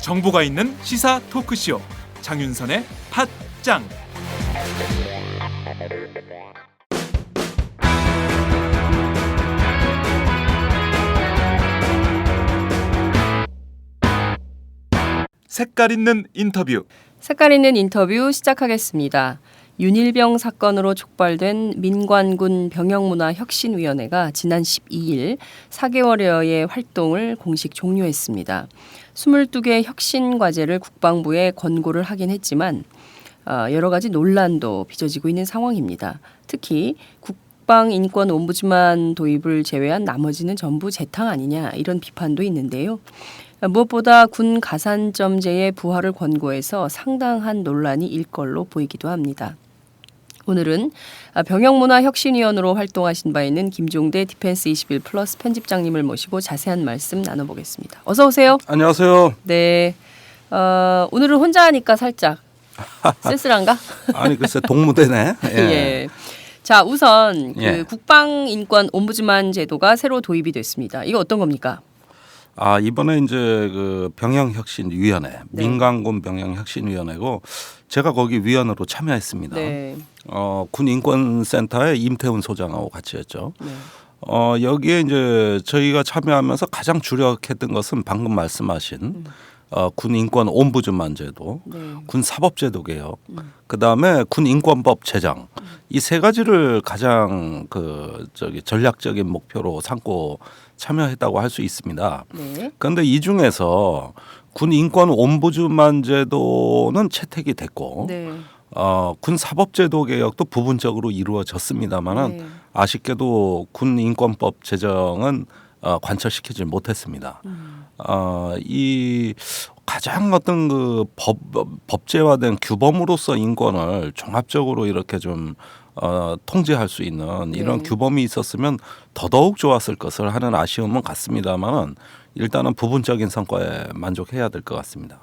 정보가 있는 시사 토크쇼 장윤선의 팟짱. 색깔 있는 인터뷰. 색깔 있는 인터뷰 시작하겠습니다. 윤일병 사건으로 촉발된 민관군 병영문화혁신위원회가 지난 12일 4개월여의 활동을 공식 종료했습니다. 22개 혁신 과제를 국방부에 권고를 하긴 했지만 여러 가지 논란도 빚어지고 있는 상황입니다. 특히 국방인권옴부즈만 도입을 제외한 나머지는 전부 재탕 아니냐 이런 비판도 있는데요. 무엇보다 군 가산점제의 부활을 권고해서 상당한 논란이 일 걸로 보이기도 합니다. 오늘은 병영문화혁신위원으로 활동하신 바 있는 김종대 디펜스 21 플러스 편집장님을 모시고 자세한 말씀 나눠보겠습니다. 어서 오세요. 안녕하세요. 네, 오늘은 혼자 하니까 살짝 쓸쓸한가? 아니 글쎄 동무대네. 예. 예. 자, 우선 예. 국방인권옴부즈만 제도가 새로 도입이 됐습니다. 이거 어떤 겁니까? 이번에 이제 그 병영혁신위원회, 네. 민간군 병영혁신위원회고 제가 거기 위원으로 참여했습니다. 네. 군인권센터의 임태훈 소장하고 같이 했죠. 네. 여기에 이제 저희가 참여하면서 가장 주력했던 것은 방금 말씀하신 군인권 옴부즈만 제도, 네. 군사법제도 개혁, 그다음에 군인권법 제정 이 세 가지를 가장 전략적인 목표로 삼고 참여했다고 할 수 있습니다. 네. 그런데 이 중에서 군인권 옴부즈만 제도는 채택이 됐고 네. 군사법제도 개혁도 부분적으로 이루어졌습니다만은 네. 아쉽게도 군인권법 제정은 관철시키지 못했습니다. 이 가장 어떤 그 법제화된 규범으로서 인권을 종합적으로 이렇게 좀 통제할 수 있는 이런 네. 규범이 있었으면 더더욱 좋았을 것을 하는 아쉬움은 같습니다만은 일단은 부분적인 성과에 만족해야 될 것 같습니다.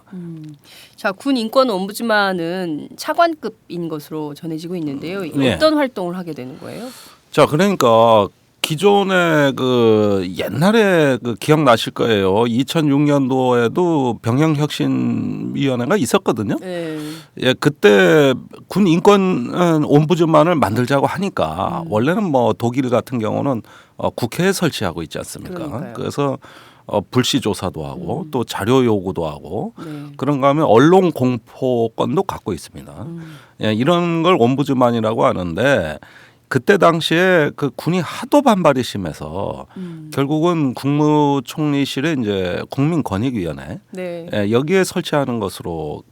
자, 군 인권 옴부즈만은 차관급인 것으로 전해지고 있는데요. 네. 어떤 활동을 하게 되는 거예요? 자, 그러니까 기존에 그 옛날에 그 기억나실 거예요. 2006년도에도 병영혁신위원회가 있었거든요. 네. 예, 그때 군 인권 옴부즈만을 만들자고 하니까 원래는 뭐 독일 같은 경우는 국회에 설치하고 있지 않습니까? 그러니까요. 그래서 불시 조사도 하고 또 자료 요구도 하고 네. 그런가 하면 언론 공포권도 갖고 있습니다. 예, 이런 걸 옴부즈만이라고 하는데 그때 당시에 그 군이 하도 반발이 심해서 결국은 국무총리실에 이제 국민권익위원회 네. 예, 여기에 설치하는 것으로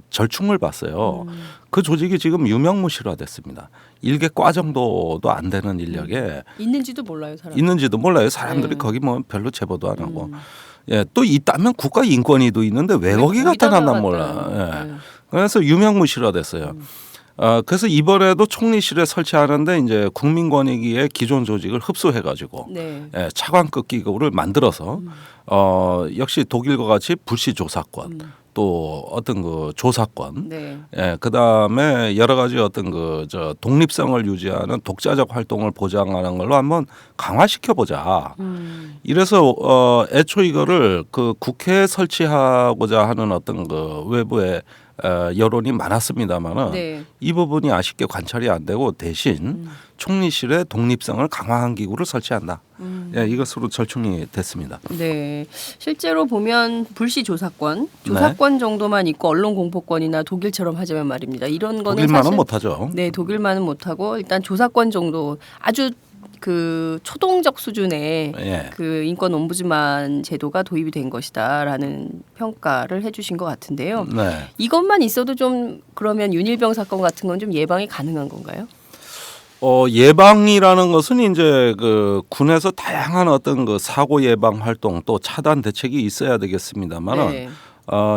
절충을 봤어요. 그 조직이 지금 유명무실화됐습니다. 일개 과 정도도 안 되는 인력에 있는지도 몰라요, 사람. 있는지도 몰라요. 사람들이 네. 거기 뭐 별로 제보도 안 하고. 예, 또 있다면 국가인권위도 있는데 왜 거기 갖다 거기다가 놨나 몰라. 예. 그래서 유명무실화됐어요. 그래서 이번에도 총리실에 설치하는데 이제 국민권익위의 기존 조직을 흡수해가지고 네. 예, 차관급 기구를 만들어서 역시 독일과 같이 불시 조사권 또 어떤 그 조사권, 네. 예, 그 다음에 여러 가지 어떤 독립성을 유지하는 독자적 활동을 보장하는 걸로 한번 강화시켜 보자. 이래서 애초 이거를 그 국회에 설치하고자 하는 어떤 그 외부의 여론이 많았습니다만은 네. 이 부분이 아쉽게 관찰이 안 되고 대신 총리실의 독립성을 강화한 기구를 설치한다. 예, 이것으로 절충이 됐습니다. 네. 실제로 보면 불시 조사권 정도만 있고 언론 공포권이나 독일처럼 하자면 말입니다. 이런 거는 독일만은 사실 못하죠. 네, 독일만은 못하고 일단 조사권 정도 아주 그 초동적 수준의 예. 그 인권 옴부즈만 제도가 도입이 된 것이다라는 평가를 해주신 것 같은데요. 네. 이것만 있어도 좀 그러면 윤일병 사건 같은 건 좀 예방이 가능한 건가요? 예방이라는 것은 이제 그 군에서 다양한 어떤 그 사고 예방 활동 또 차단 대책이 있어야 되겠습니다만은 네.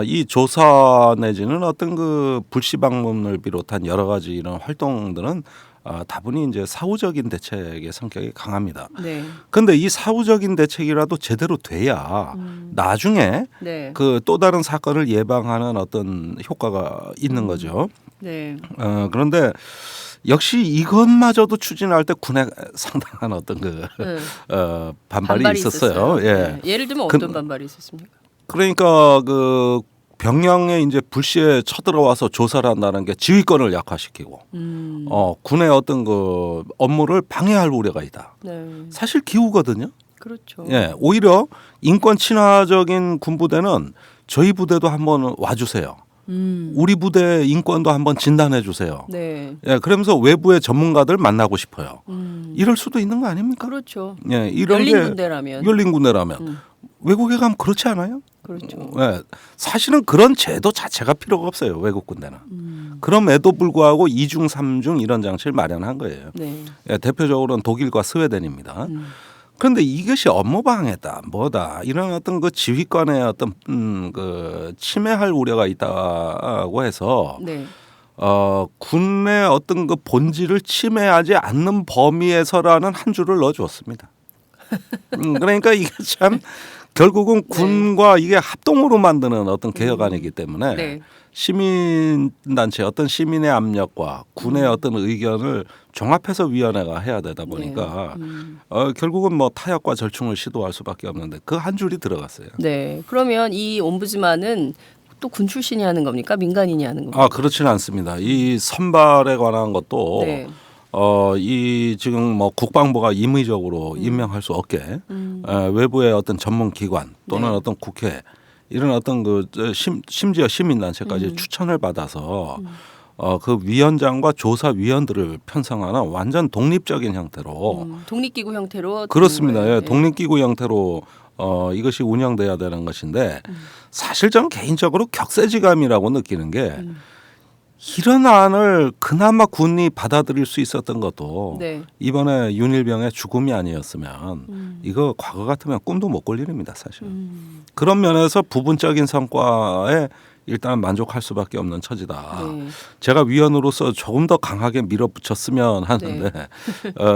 이 조사 내지는 어떤 그 불시 방문을 비롯한 여러 가지 이런 활동들은 다분히 이제 사후적인 대책의 성격이 강합니다. 네. 그런데 이 사후적인 대책이라도 제대로 돼야 나중에 네. 그 또 다른 사건을 예방하는 어떤 효과가 있는 거죠. 네. 그런데 역시 이것마저도 추진할 때 군에 상당한 어떤 그 반발이 있었어요. 예. 네. 예를 들면 어떤 반발이 있었습니까? 그러니까 그 병영에 이제 불시에 쳐들어와서 조사를 한다는 게 지휘권을 약화시키고 군의 어떤 그 업무를 방해할 우려가 있다. 네. 사실 기우거든요. 그렇죠. 예, 오히려 인권 친화적인 군부대는 저희 부대도 한번 와주세요. 우리 부대 인권도 한번 진단해 주세요. 네. 예, 그러면서 외부의 전문가들 만나고 싶어요. 이럴 수도 있는 거 아닙니까? 그렇죠. 예, 이런 열린 게 군대라면. 열린 군대라면 외국에 가면 그렇지 않아요? 그렇죠. 예, 사실은 그런 제도 자체가 필요가 없어요. 외국 군대는. 그럼에도 불구하고 2중, 3중 이런 장치를 마련한 거예요. 네. 예, 대표적으로는 독일과 스웨덴입니다. 그런데 이것이 업무 방해다, 뭐다 이런 어떤 그 지휘권의 어떤 그 침해할 우려가 있다고 해서 네. 군의 어떤 그 본질을 침해하지 않는 범위에서라는 한 줄을 넣어주었습니다. 그러니까 이게 참 결국은 군과 이게 합동으로 만드는 어떤 개혁안이기 때문에 네. 시민단체 어떤 시민의 압력과 군의 어떤 의견을 종합해서 위원회가 해야 되다 보니까 결국은 뭐 타협과 절충을 시도할 수밖에 없는데 그 한 줄이 들어갔어요. 네. 그러면 이 옴부즈만은 또 군 출신이 하는 겁니까? 민간인이 하는 겁니까? 그렇지는 않습니다. 이 선발에 관한 것도 네. 이 지금 뭐 국방부가 임의적으로 임명할 수 없게 외부의 어떤 전문 기관 또는 네. 어떤 국회 이런 어떤 그 심지어 시민단체까지 추천을 받아서 그 위원장과 조사위원들을 편성하는 완전 독립적인 형태로 독립기구 형태로 그렇습니다. 되는 예, 거예요. 독립기구 형태로 이것이 운영돼야 되는 것인데 사실 저는 개인적으로 격세지감이라고 느끼는 게 이런 안을 그나마 군이 받아들일 수 있었던 것도 네. 이번에 윤일병의 죽음이 아니었으면 이거 과거 같으면 꿈도 못 꿀 일입니다. 사실. 그런 면에서 부분적인 성과에 일단 만족할 수밖에 없는 처지다. 네. 제가 위원으로서 조금 더 강하게 밀어붙였으면 하는데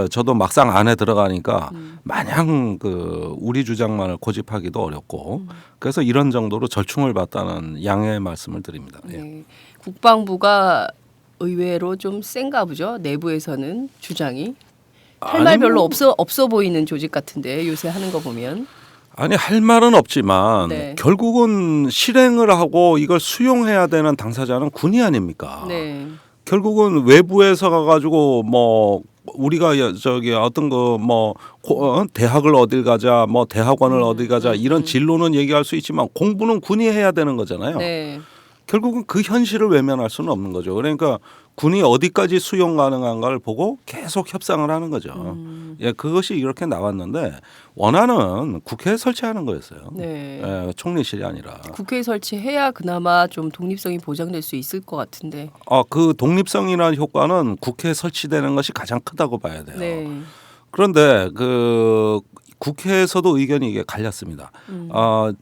저도 막상 안에 들어가니까 마냥 그 우리 주장만을 고집하기도 어렵고 그래서 이런 정도로 절충을 받다는 양해의 말씀을 드립니다. 예. 네. 국방부가 의외로 좀 센가 보죠. 내부에서는 주장이 할 말 아니, 별로 뭐. 없어 보이는 조직 같은데 요새 하는 거 보면. 아니 할 말은 없지만 네. 결국은 실행을 하고 이걸 수용해야 되는 당사자는 군이 아닙니까? 네. 결국은 외부에서 가가지고 뭐 우리가 저기 어떤 거 뭐 대학을 어딜 가자 뭐 대학원을 어디 가자 이런 진로는 얘기할 수 있지만 공부는 군이 해야 되는 거잖아요. 네. 결국은 그 현실을 외면할 수는 없는 거죠. 그러니까 군이 어디까지 수용 가능한가를 보고 계속 협상을 하는 거죠. 예, 그것이 이렇게 나왔는데 원안은 국회에 설치하는 거였어요. 네. 예, 총리실이 아니라. 국회에 설치해야 그나마 좀 독립성이 보장될 수 있을 것 같은데. 그 독립성이라는 효과는 국회에 설치되는 것이 가장 크다고 봐야 돼요. 네. 그런데 그 국회에서도 의견이 이게 갈렸습니다.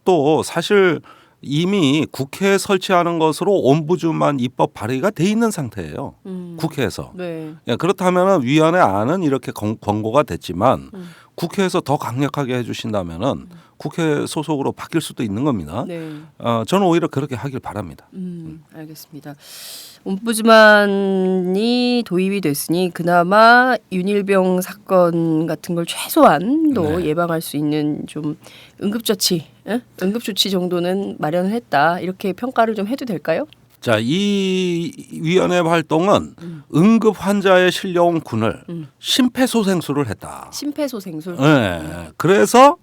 또 사실 이미 국회에 설치하는 것으로 옴부즈만 입법 발의가 돼 있는 상태예요. 국회에서. 네. 예, 그렇다면 위원회 안은 이렇게 권고가 됐지만 국회에서 더 강력하게 해주신다면은 국회 소속으로 바뀔 수도 있는 겁니다. 네. 저는 오히려 그렇게 하길 바랍니다. 알겠습니다. 옴부즈만이 도입이 됐으니 그나마 윤일병 사건 같은 걸 최소한도 네. 예방할 수 있는 좀 응급조치, 응급조치 정도는 마련을 했다. 이렇게 평가를 좀 해도 될까요? 자, 이 위원회 활동은 응급 환자에 실려온 군을 심폐소생술을 했다. 심폐소생술. 네. 그래서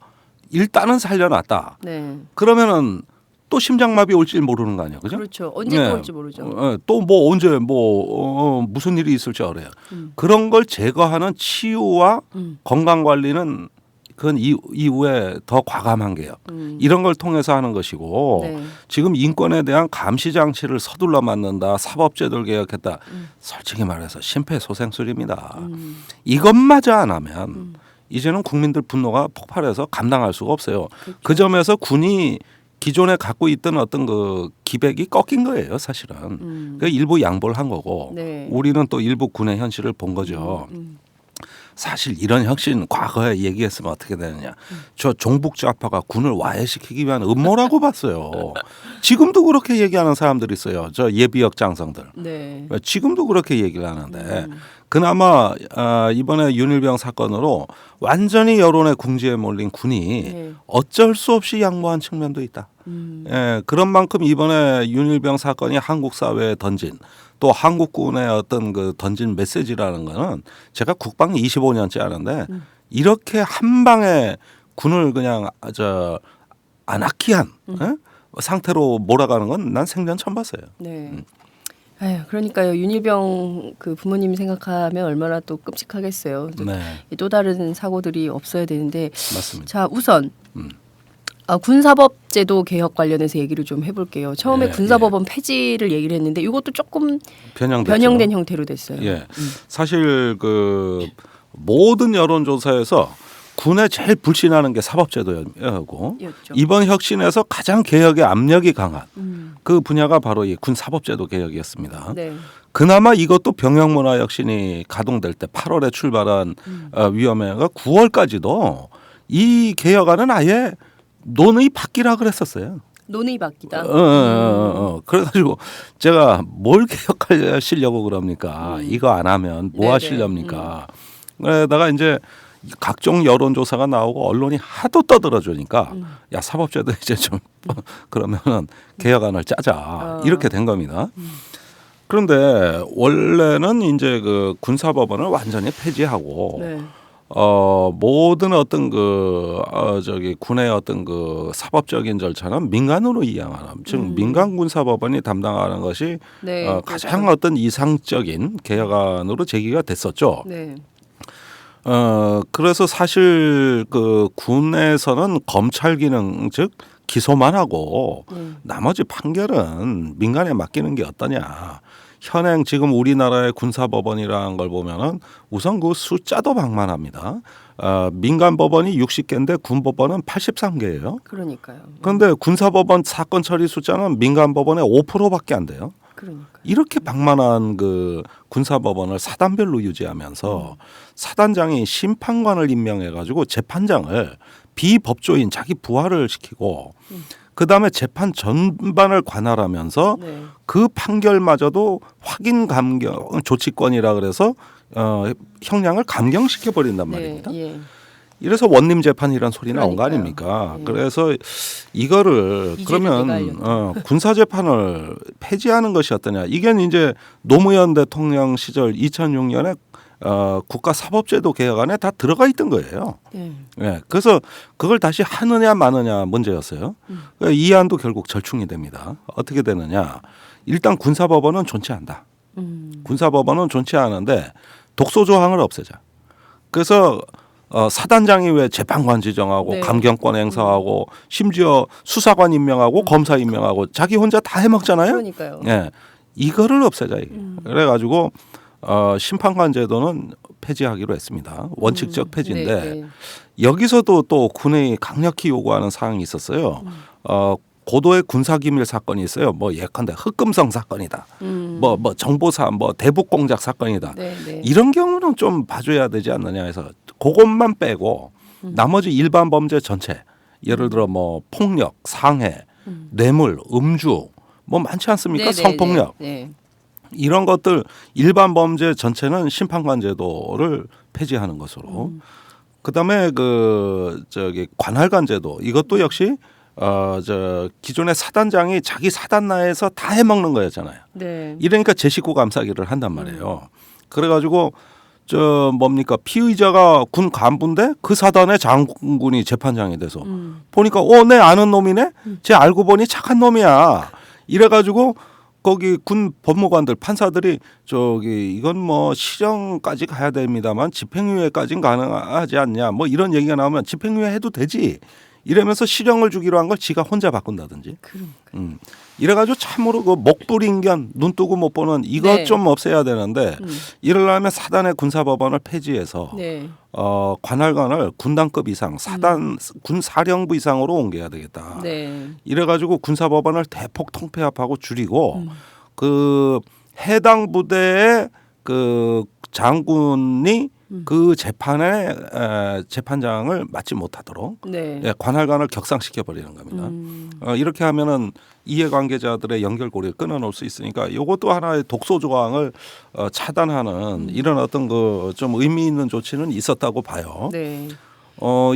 일단은 살려놨다. 네. 그러면은 또 심장마비 올지 모르는 거 아니에요, 그죠? 그렇죠. 언제 네. 또 올지 모르죠. 또 뭐 언제 뭐 무슨 일이 있을지 알아요. 그런 걸 제거하는 치유와 건강 관리는 그건 이후에 더 과감한 게요. 이런 걸 통해서 하는 것이고 네. 지금 인권에 대한 감시 장치를 서둘러 만든다. 사법제도를 개혁했다. 솔직히 말해서 심폐소생술입니다. 이것마저 안 하면 이제는 국민들 분노가 폭발해서 감당할 수가 없어요. 그렇죠. 그 점에서 군이 기존에 갖고 있던 어떤 그 기백이 꺾인 거예요, 사실은. 그 일부 양보를 한 거고 네. 우리는 또 일부 군의 현실을 본 거죠. 사실 이런 혁신 과거에 얘기했으면 어떻게 되느냐. 저 종북 좌파가 군을 와해시키기 위한 음모라고 봤어요. 지금도 그렇게 얘기하는 사람들이 있어요. 저 예비역 장성들. 네. 지금도 그렇게 얘기를 하는데 그나마 이번에 윤일병 사건으로 완전히 여론의 궁지에 몰린 군이 네. 어쩔 수 없이 양보한 측면도 있다. 예, 그런 만큼 이번에 윤일병 사건이 한국 사회에 던진 또 한국군의 어떤 그 던진 메시지라는 거는 제가 국방 25년째 하는데 이렇게 한 방에 군을 그냥 아나키한 상태로 몰아가는 건 난 생전 처음 봤어요. 네. 아유, 그러니까요. 윤일병 그 부모님 생각하면 얼마나 또 끔찍하겠어요. 네, 또 다른 사고들이 없어야 되는데. 맞습니다. 자, 우선 군사법제도 개혁 관련해서 얘기를 좀 해볼게요. 처음에 예, 군사법원 폐지를 얘기를 했는데 이것도 조금 변형됐죠. 변형된 형태로 됐어요. 예, 사실 그 모든 여론조사에서 군에 제일 불신하는 게 사법제도였고 였죠. 이번 혁신에서 가장 개혁의 압력이 강한 그 분야가 바로 이 군 사법제도 개혁이었습니다. 네. 그나마 이것도 병역문화 혁신이 가동될 때 8월에 출발한 위원회가 9월까지도 이 개혁안은 아예 논의 받기라 그랬었어요. 논의 받기다. 그래가지고 제가 뭘 개혁하시려고 그럽니까? 이거 안 하면 뭐 네네. 하시렵니까? 그러다가 이제 각종 여론조사가 나오고 언론이 하도 떠들어주니까 야 사법제도 이제 좀 그러면은 개혁안을 짜자 이렇게 된 겁니다. 그런데 원래는 이제 그 군사법원을 완전히 폐지하고 네. 모든 어떤 군의 어떤 그 사법적인 절차는 민간으로 이양하는 즉 민간 군사법원이 담당하는 것이 네, 가장 어떤 이상적인 개혁안으로 제기가 됐었죠. 네. 그래서 사실 그 군에서는 검찰 기능 즉 기소만 하고 나머지 판결은 민간에 맡기는 게 어떠냐. 현행 지금 우리나라의 군사법원이라는 걸 보면은 우선 그 숫자도 방만합니다. 민간 법원이 60개인데 군 법원은 83개예요. 그러니까요. 그런데 군사법원 사건 처리 숫자는 민간 법원의 5%밖에 안 돼요. 그러니까. 이렇게 방만한 그 군사법원을 사단별로 유지하면서 사단장이 심판관을 임명해 가지고 재판장을 비법조인 자기 부하를 시키고 그다음에 재판 전반을 관할하면서 네. 그 판결마저도 확인 감경 조치권이라 그래서 형량을 감경시켜 버린단 말입니다. 네. 예. 이래서 원님 재판이란 소리 나온 거 그러니까요. 아닙니까? 네. 그래서 이거를 그러면 군사 재판을 폐지하는 것이 어떠냐? 이게 이제 노무현 대통령 시절 2006년에 국가사법제도 개혁안에 다 들어가 있던 거예요. 네. 네, 그래서 그걸 다시 하느냐 마느냐 문제였어요. 그러니까 이 안도 결국 절충이 됩니다. 어떻게 되느냐? 일단 군사법원은 존치한다. 군사법원은 존치하는데 독소 조항을 없애자. 그래서 사단장이 왜 재판관 지정하고 네. 감경권 행사하고 심지어 수사관 임명하고 검사 임명하고 자기 혼자 다 해먹잖아요. 그러니까요. 예, 이거를 없애자. 그래가지고 심판관 제도는 폐지하기로 했습니다. 원칙적 폐지인데 네. 여기서도 또 군이 강력히 요구하는 사항이 있었어요. 고도의 군사기밀 사건이 있어요. 뭐 예컨대 흑금성 사건이다. 뭐 정보사 뭐 대북 공작 사건이다. 네. 네. 이런 경우는 좀 봐줘야 되지 않느냐 해서 그것만 빼고 나머지 일반 범죄 전체 예를 들어 뭐 폭력, 상해, 뇌물, 음주 뭐 많지 않습니까? 네, 성폭력 네. 이런 것들 일반 범죄 전체는 심판관 제도를 폐지하는 것으로 그다음에 관할관 제도 이것도 역시 기존의 사단장이 자기 사단 내에서 다 해먹는 거였잖아요. 네. 이러니까 제 식구 감싸기를 한단 말이에요. 그래가지고 피의자가 군 간부인데 그 사단의 장군이 재판장이 돼서 보니까 내 아는 놈이네. 쟤 알고 보니 착한 놈이야. 이래가지고 거기 군 법무관들 판사들이 이건 뭐 실형까지 가야 됩니다만 집행유예까지는 가능하지 않냐. 뭐 이런 얘기가 나오면 집행유예 해도 되지. 이러면서 실형을 주기로 한 걸 지가 혼자 바꾼다든지. 이래가지고 참으로 그 목불인견 눈 뜨고 못 보는 이것 네. 좀 없애야 되는데 이러려면 사단의 군사법원을 폐지해서 네. 관할관을 군단급 이상 사단 군 사령부 이상으로 옮겨야 되겠다. 네. 이래가지고 군사법원을 대폭 통폐합하고 줄이고 그 해당 부대의 그 장군이 그 재판에 재판장을 맡지 못하도록 네. 예, 관할관을 격상시켜 버리는 겁니다. 이렇게 하면은 이해관계자들의 연결고리를 끊어놓을 수 있으니까 이것도 하나의 독소 조항을 차단하는 이런 어떤 그 좀 의미 있는 조치는 있었다고 봐요. 네.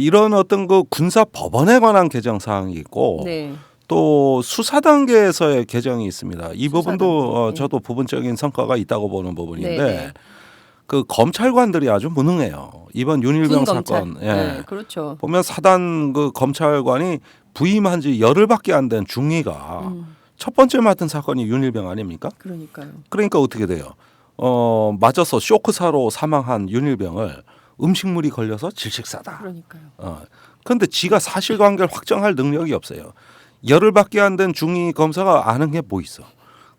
이런 어떤 그 군사 법원에 관한 개정 사항이 있고 네. 또 수사 단계에서의 개정이 있습니다. 이 수사 부분도 단계. 저도 부분적인 성과가 있다고 보는 부분인데 네. 그 검찰관들이 아주 무능해요. 이번 윤일병 군 검찰. 사건. 예. 네, 그렇죠. 보면 사단 그 검찰관이 부임한 지 열흘밖에 안 된 중위가 첫 번째 맡은 사건이 윤일병 아닙니까? 그러니까요. 그러니까 어떻게 돼요? 맞아서 쇼크사로 사망한 윤일병을 음식물이 걸려서 질식사다. 그러니까요. 그런데 지가 사실관계를 확정할 능력이 없어요. 열흘밖에 안 된 중위 검사가 아는 게 뭐 있어?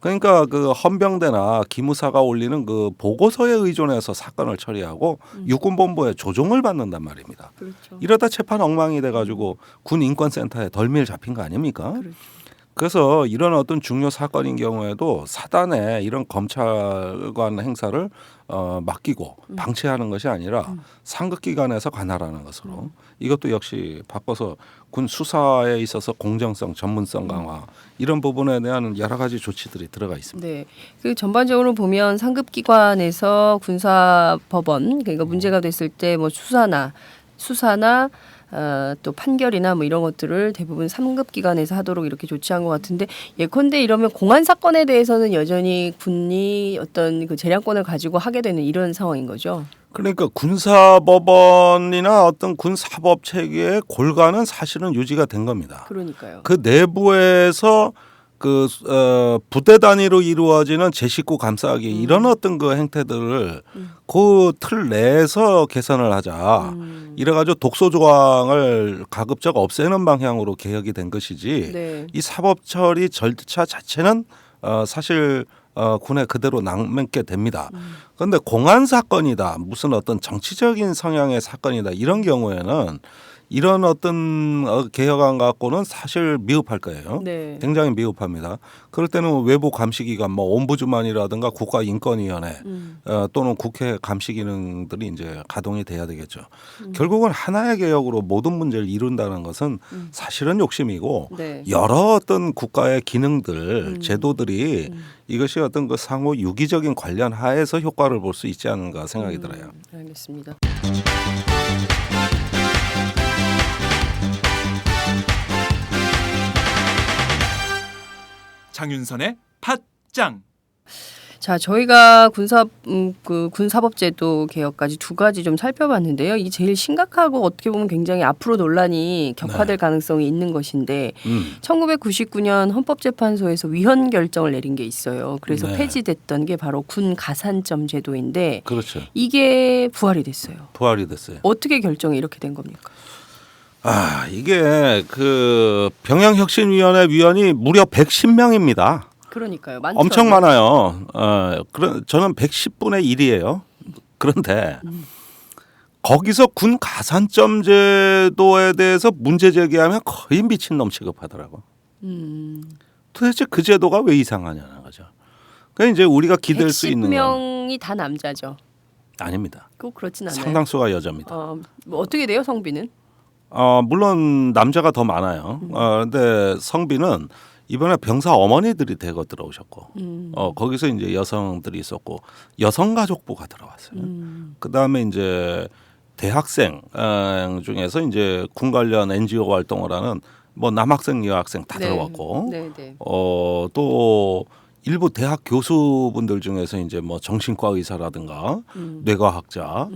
그러니까 그 헌병대나 기무사가 올리는 그 보고서에 의존해서 사건을 처리하고 육군본부에 조종을 받는단 말입니다. 그렇죠. 이러다 재판 엉망이 돼가지고 군 인권센터에 덜미를 잡힌 거 아닙니까? 그렇죠. 그래서 이런 어떤 중요 사건인 경우에도 사단에 이런 검찰관 행사를 맡기고 방치하는 것이 아니라 상급기관에서 관할하는 것으로 이것도 역시 바꿔서 군 수사에 있어서 공정성, 전문성 강화 이런 부분에 대한 여러 가지 조치들이 들어가 있습니다. 네. 그 전반적으로 보면 상급기관에서 군사법원 그러니까 문제가 됐을 때 뭐 수사나 또 판결이나 뭐 이런 것들을 대부분 3급 기관에서 하도록 이렇게 조치한 것 같은데 예컨대 이러면 공안 사건에 대해서는 여전히 군이 어떤 그 재량권을 가지고 하게 되는 이런 상황인 거죠. 그러니까 군사법원이나 어떤 군사법 체계의 골간은 사실은 유지가 된 겁니다. 그러니까요. 그 내부에서 그 부대 단위로 이루어지는 제 식구 감싸기 이런 어떤 그 행태들을 그 틀 내에서 개선을 하자. 이래가지고 독소 조항을 가급적 없애는 방향으로 개혁이 된 것이지. 네. 이 사법 처리 절차 자체는 사실 군에 그대로 남게 됩니다. 그런데 공안 사건이다, 무슨 어떤 정치적인 성향의 사건이다 이런 경우에는 이런 어떤 개혁안 갖고는 사실 미흡할 거예요. 네. 굉장히 미흡합니다. 그럴 때는 외부 감시기관, 뭐 옴부즈만이라든가 국가인권위원회 또는 국회 감시 기능들이 이제 가동이 돼야 되겠죠. 결국은 하나의 개혁으로 모든 문제를 이룬다는 것은 사실은 욕심이고 네. 여러 어떤 국가의 기능들, 제도들이 이것이 어떤 그 상호 유기적인 관련 하에서 효과를 볼 수 있지 않은가 생각이 들어요. 알겠습니다. 장윤선의 팟짱. 자, 저희가 군사법제도 개혁까지 두 가지 좀 살펴봤는데요. 이게 제일 심각하고 어떻게 보면 굉장히 앞으로 논란이 격화될 가능성이 있는 것인데 1999년 헌법재판소에서 위헌 결정을 내린 게 있어요. 그래서 네. 폐지됐던 게 바로 군 가산점 제도인데 그렇죠. 이게 부활이 됐어요. 부활이 됐어요. 어떻게 결정이 이렇게 된 겁니까? 이게 그 병영혁신위원회 위원이 무려 110명입니다. 그러니까요. 많죠. 엄청 많아요. 저는 110분의 1이에요. 그런데 거기서 군 가산점 제도에 대해서 문제 제기하면 거의 미친놈 취급하더라고. 도대체 그 제도가 왜 이상하냐는 거죠. 그러니까 이제 우리가 기댈 수 있는 건 110명이 다 남자죠. 아닙니다. 꼭 그렇진 않아요. 상당수가 여자입니다. 뭐 어떻게 돼요, 성비는? 물론 남자가 더 많아요. 근데 성비는 이번에 병사 어머니들이 대거 들어오셨고, 거기서 이제 여성들이 있었고, 여성가족부가 들어왔어요. 그 다음에 이제 대학생 중에서 이제 군 관련 NGO 활동을 하는 뭐 남학생, 여학생 다 네. 들어왔고, 네, 네. 또 일부 대학 교수분들 중에서 이제 뭐 정신과 의사라든가 뇌과학자,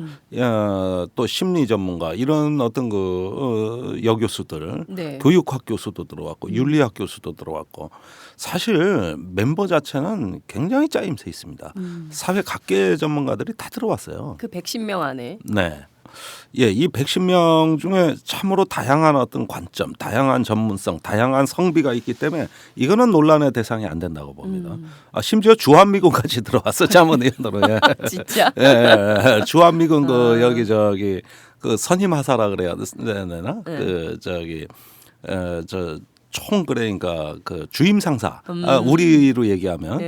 또 심리 전문가 이런 어떤 그 여교수들, 네. 교육학 교수도 들어왔고 윤리학 교수도 들어왔고 사실 멤버 자체는 굉장히 짜임새 있습니다. 사회 각계 전문가들이 다 들어왔어요. 그 110명 안에. 네. 이 110명 중에 참으로 다양한 어떤 관점, 다양한 전문성, 다양한 성비가 있기 때문에 이거는 논란의 대상이 안 된다고 봅니다. 심지어 주한미군까지 들어왔어 자문위원으로. 진짜? 주한미군 그 여기저기 그 선임하사라 그래야 되나? 총 그러니까 그 주임 상사 우리로 얘기하면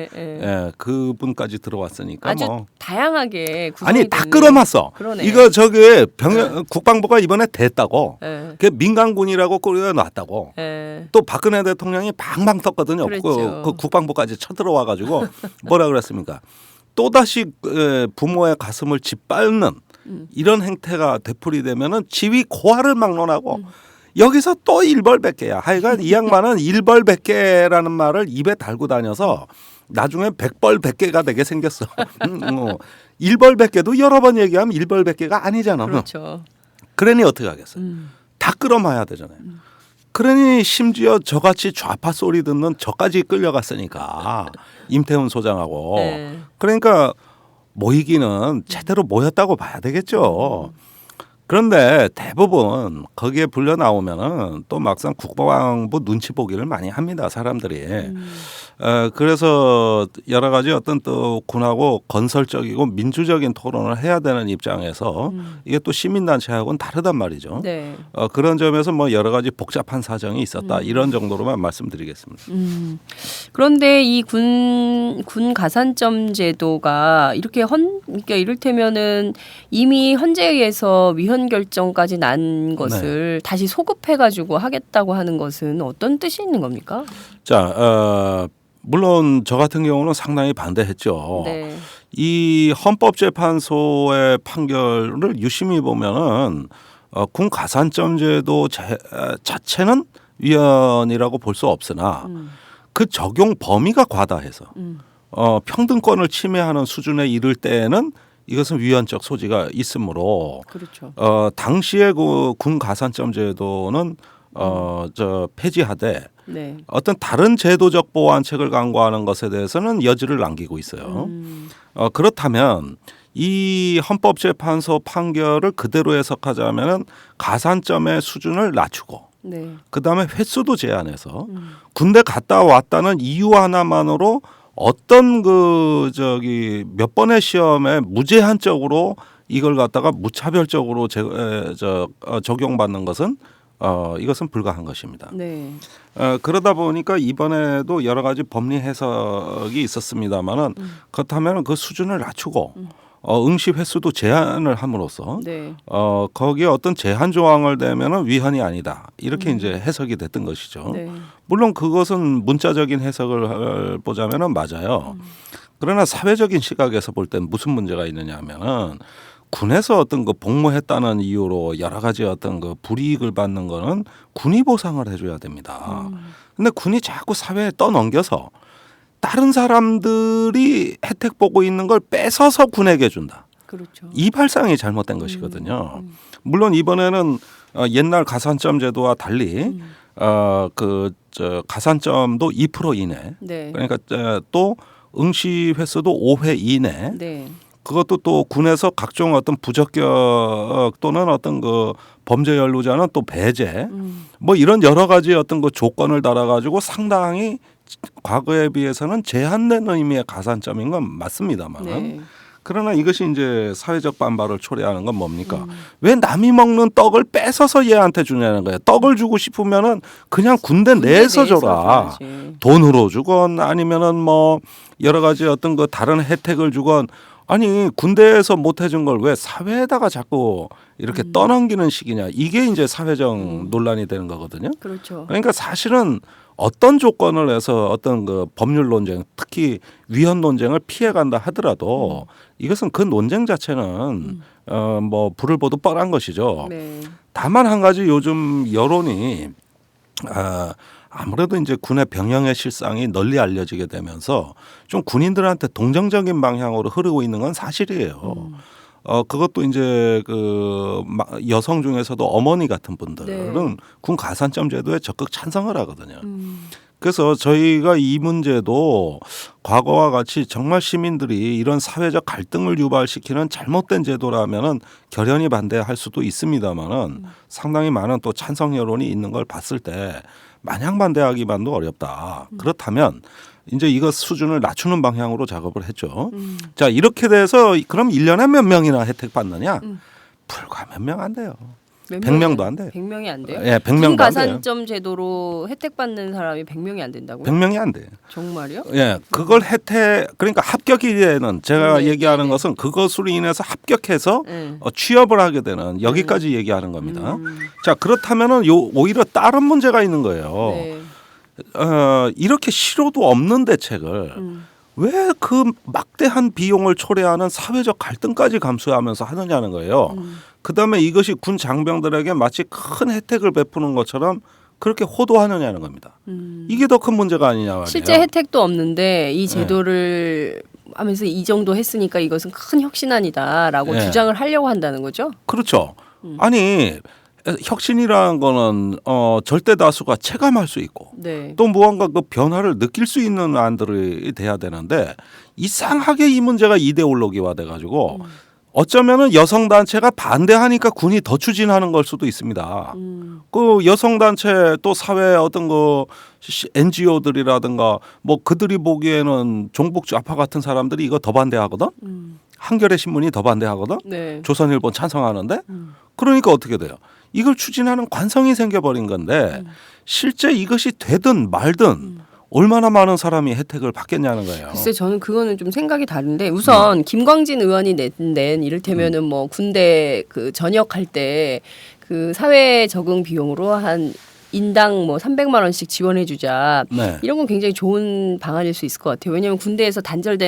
그분까지 들어왔으니까 아주 뭐 다양하게 구성이 아니 다 됐네. 끌어맞어. 그러네. 이거 저기 국방부가 이번에 됐다고. 예. 그 민간군이라고 꾸려놨다고. 예. 또 박근혜 대통령이 방방 떴거든요. 그랬죠. 그 국방부까지 쳐들어와 가지고 뭐라 그랬습니까? 또 다시 부모의 가슴을 짓밟는 이런 행태가 되풀이되면은 지위 고하를 막론하고. 여기서 또 일벌백계야. 하여간 이 양반은 일벌백계라는 말을 입에 달고 다녀서 나중에 백벌백계가 되게 생겼어. 일벌백계도 여러 번 얘기하면 일벌백계가 아니잖아. 그렇죠. 그러니 어떻게 하겠어요? 다 끌어마야 되잖아요. 그러니 심지어 저같이 좌파 소리 듣는 저까지 끌려갔으니까 임태훈 소장하고. 네. 그러니까 모이기는 제대로 모였다고 봐야 되겠죠. 그런데 대부분 거기에 불려 나오면은 또 막상 국방부 눈치 보기를 많이 합니다 사람들이. 그래서 여러 가지 어떤 또 군하고 건설적이고 민주적인 토론을 해야 되는 입장에서 이게 또 시민단체하고는 다르단 말이죠. 네. 그런 점에서 뭐 여러 가지 복잡한 사정이 있었다 이런 정도로만 말씀드리겠습니다. 그런데 이 군 가산점 제도가 이렇게 그러니까 이를테면은 이미 헌재에서 위헌 결정까지 난 것을 다시 소급해가지고 하겠다고 하는 것은 어떤 뜻이 있는 겁니까? 자, 물론 저 같은 경우는 상당히 반대했죠. 네. 이 헌법재판소의 판결을 유심히 보면은 군 가산점 제도 자체는 위헌이라고 볼 수 없으나 그 적용 범위가 과다해서 평등권을 침해하는 수준에 이를 때에는 이것은 위헌적 소지가 있으므로 그렇죠. 당시에 그 군 가산점 제도는 폐지하되 네. 어떤 다른 제도적 보완책을 강구하는 것에 대해서는 여지를 남기고 있어요. 그렇다면 이 헌법재판소 판결을 그대로 해석하자면은 가산점의 수준을 낮추고 네. 그다음에 횟수도 제한해서 군대 갔다 왔다는 이유 하나만으로 어떤 몇 번의 시험에 무제한적으로 이걸 갖다가 무차별적으로 적용받는 것은 이것은 불가한 것입니다. 네. 그러다 보니까 이번에도 여러 가지 법리 해석이 있었습니다만은 그렇다면 그 수준을 낮추고 응시 횟수도 제한을 함으로써 네. 거기에 어떤 제한 조항을 대면은 위헌이 아니다 이렇게 이제 해석이 됐던 것이죠. 네. 물론 그것은 문자적인 해석을 보자면은 맞아요. 그러나 사회적인 시각에서 볼 땐 무슨 문제가 있느냐면은 군에서 어떤 그 복무했다는 이유로 여러 가지 어떤 그 불이익을 받는 거는 군이 보상을 해줘야 됩니다. 근데 군이 자꾸 사회에 떠넘겨서 다른 사람들이 혜택 보고 있는 걸 뺏어서 군에게 준다. 그렇죠. 이 발상이 잘못된 것이거든요. 물론 이번에는 옛날 가산점 제도와 달리 가산점도 2% 이내. 네. 그러니까 또 응시 횟수도 5회 이내. 네. 그것도 또 군에서 각종 어떤 부적격 또는 어떤 그 범죄 연루자는 또 배제 뭐 이런 여러 가지 어떤 그 조건을 달아가지고 상당히 과거에 비해서는 제한된 의미의 가산점인 건 맞습니다만 네. 그러나 이것이 이제 사회적 반발을 초래하는 건 뭡니까? 왜 남이 먹는 떡을 뺏어서 얘한테 주냐는 거예요. 떡을 주고 싶으면은 그냥 군대 내에서 줘라. 줘야지. 돈으로 주건 아니면은 뭐 여러 가지 어떤 그 다른 혜택을 주건 아니 군대에서 못 해준 걸 왜 사회에다가 자꾸 이렇게 떠넘기는 식이냐 이게 이제 사회적 논란이 되는 거거든요. 그렇죠. 그러니까 사실은 어떤 조건을 해서 어떤 그 법률 논쟁 특히 위헌 논쟁을 피해간다 하더라도 이것은 그 논쟁 자체는 뭐 불을 보도 뻔한 것이죠. 네. 다만 한 가지 요즘 여론이 아무래도 이제 군의 병영의 실상이 널리 알려지게 되면서 좀 군인들한테 동정적인 방향으로 흐르고 있는 건 사실이에요. 그것도 이제 그 여성 중에서도 어머니 같은 분들은 네. 군 가산점 제도에 적극 찬성을 하거든요. 그래서 저희가 이 문제도 과거와 같이 정말 시민들이 이런 사회적 갈등을 유발시키는 잘못된 제도라면은 결연히 반대할 수도 있습니다만은 상당히 많은 또 찬성 여론이 있는 걸 봤을 때 마냥 반대하기만도 어렵다. 그렇다면 이제 이거 수준을 낮추는 방향으로 작업을 했죠. 자, 이렇게 돼서 그럼 1년에 몇 명이나 혜택 받느냐? 불과 몇 명 안 돼요. 100명도 안 돼요. 100명이 안 돼요? 예, 100명도 안 돼요. 가산점 제도로 혜택 받는 사람이 100명이 안 된다고요? 100명이 안 돼요. 정말요? 예, 그걸 그러니까 합격이 되는 제가 네, 얘기하는 네. 것은 그것으로 인해서 합격해서 네. 취업을 하게 되는 여기까지 얘기하는 겁니다. 자, 그렇다면은 오히려 다른 문제가 있는 거예요. 네. 이렇게 실효도 없는 대책을 왜 그 막대한 비용을 초래하는 사회적 갈등까지 감수하면서 하느냐는 거예요. 그다음에 이것이 군 장병들에게 마치 큰 혜택을 베푸는 것처럼 그렇게 호도하느냐는 겁니다. 이게 더 큰 문제가 아니냐 말이에요. 실제 혜택도 없는데 이 제도를 하면서 이 정도 했으니까 이것은 큰 혁신안이다라고 네. 주장을 하려고 한다는 거죠? 그렇죠. 아니 혁신이라는 거는 절대 다수가 체감할 수 있고 네. 또 무언가 그 변화를 느낄 수 있는 안들이 돼야 되는데 이상하게 이 문제가 이데올로기화 돼가지고 어쩌면은 여성 단체가 반대하니까 군이 더 추진하는 걸 수도 있습니다. 그 여성 단체 또 사회 어떤 그 NGO들이라든가 뭐 그들이 보기에는 종북 좌파 같은 사람들이 이거 더 반대하거든. 한겨레 신문이 더 반대하거든. 네. 조선일보 찬성하는데 그러니까 어떻게 돼요? 이걸 추진하는 관성이 생겨버린 건데 실제 이것이 되든 말든 얼마나 많은 사람이 혜택을 받겠냐는 거예요. 글쎄 저는 그거는 좀 생각이 다른데 우선 김광진 의원이 낸 이를테면은 뭐 군대 그 전역할 때 그 사회 적응 비용으로 한 인당 뭐 300만 원씩 지원해 주자. 네. 이런 건 굉장히 좋은 방안일 수 있을 것 같아요. 왜냐하면 군대에서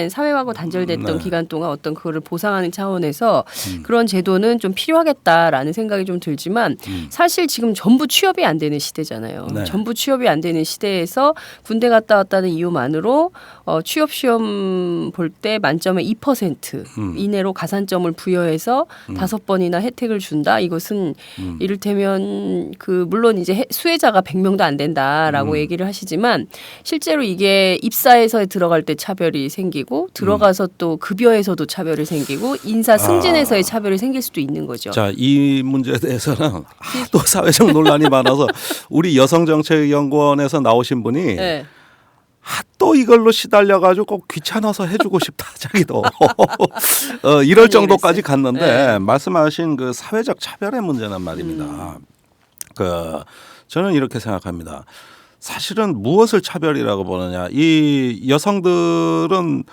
사회하고 단절됐던 네. 기간 동안 어떤 그거를 보상하는 차원에서 그런 제도는 좀 필요하겠다라는 생각이 좀 들지만 사실 지금 전부 취업이 안 되는 시대잖아요. 네. 전부 취업이 안 되는 시대에서 군대 갔다 왔다는 이유만으로 취업 시험 볼 때 만점에 2% 이내로 가산점을 부여해서 5번이나 혜택을 준다. 이것은 이를테면 그 물론 이제 수혜자가 100명도 안 된다라고 얘기를 하시지만 실제로 이게 입사해서 들어갈 때 차별이 생기고 들어가서 또 급여에서도 차별이 생기고 인사 승진에서의 차별이 생길 수도 있는 거죠. 자, 이 문제에 대해서는 하도 사회적 논란이 많아서 우리 여성정책연구원에서 나오신 분이 네. 또 이걸로 시달려가지고 꼭 귀찮아서 해주고 싶다 자기도 이럴 정도까지 갔는데 네. 말씀하신 그 사회적 차별의 문제는 말입니다. 그 저는 이렇게 생각합니다. 사실은 무엇을 차별이라고 보느냐? 이 여성들은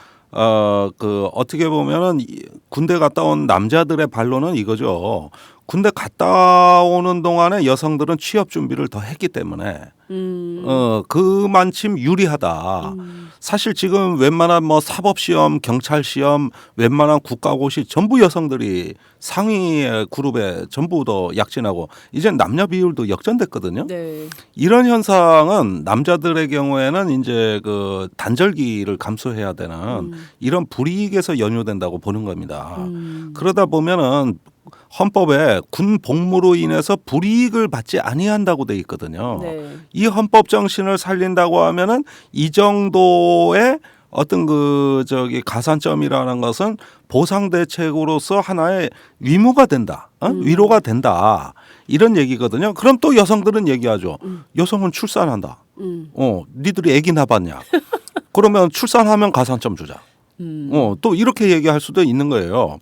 그 어떻게 보면은 군대 갔다 온 남자들의 반론은 이거죠. 군대 갔다 오는 동안에 여성들은 취업 준비를 더 했기 때문에 그만큼 유리하다. 사실 지금 웬만한 뭐 사법시험, 경찰시험, 웬만한 국가고시 전부 여성들이 상위 그룹에 전부 더 약진하고 이제 남녀 비율도 역전됐거든요. 네. 이런 현상은 남자들의 경우에는 이제 그 단절기를 감수해야 되는 이런 불이익에서 연유된다고 보는 겁니다. 그러다 보면은 헌법에 군 복무로 인해서 불이익을 받지 아니한다고 돼 있거든요. 네. 이 헌법 정신을 살린다고 하면은 이 정도의 어떤 그 가산점이라는 것은 보상 대책으로서 하나의 위무가 된다, 위로가 된다 이런 얘기거든요. 그럼 또 여성들은 얘기하죠. 여성은 출산한다. 니들이 애기 낳았냐? 그러면 출산하면 가산점 주자. 또 이렇게 얘기할 수도 있는 거예요.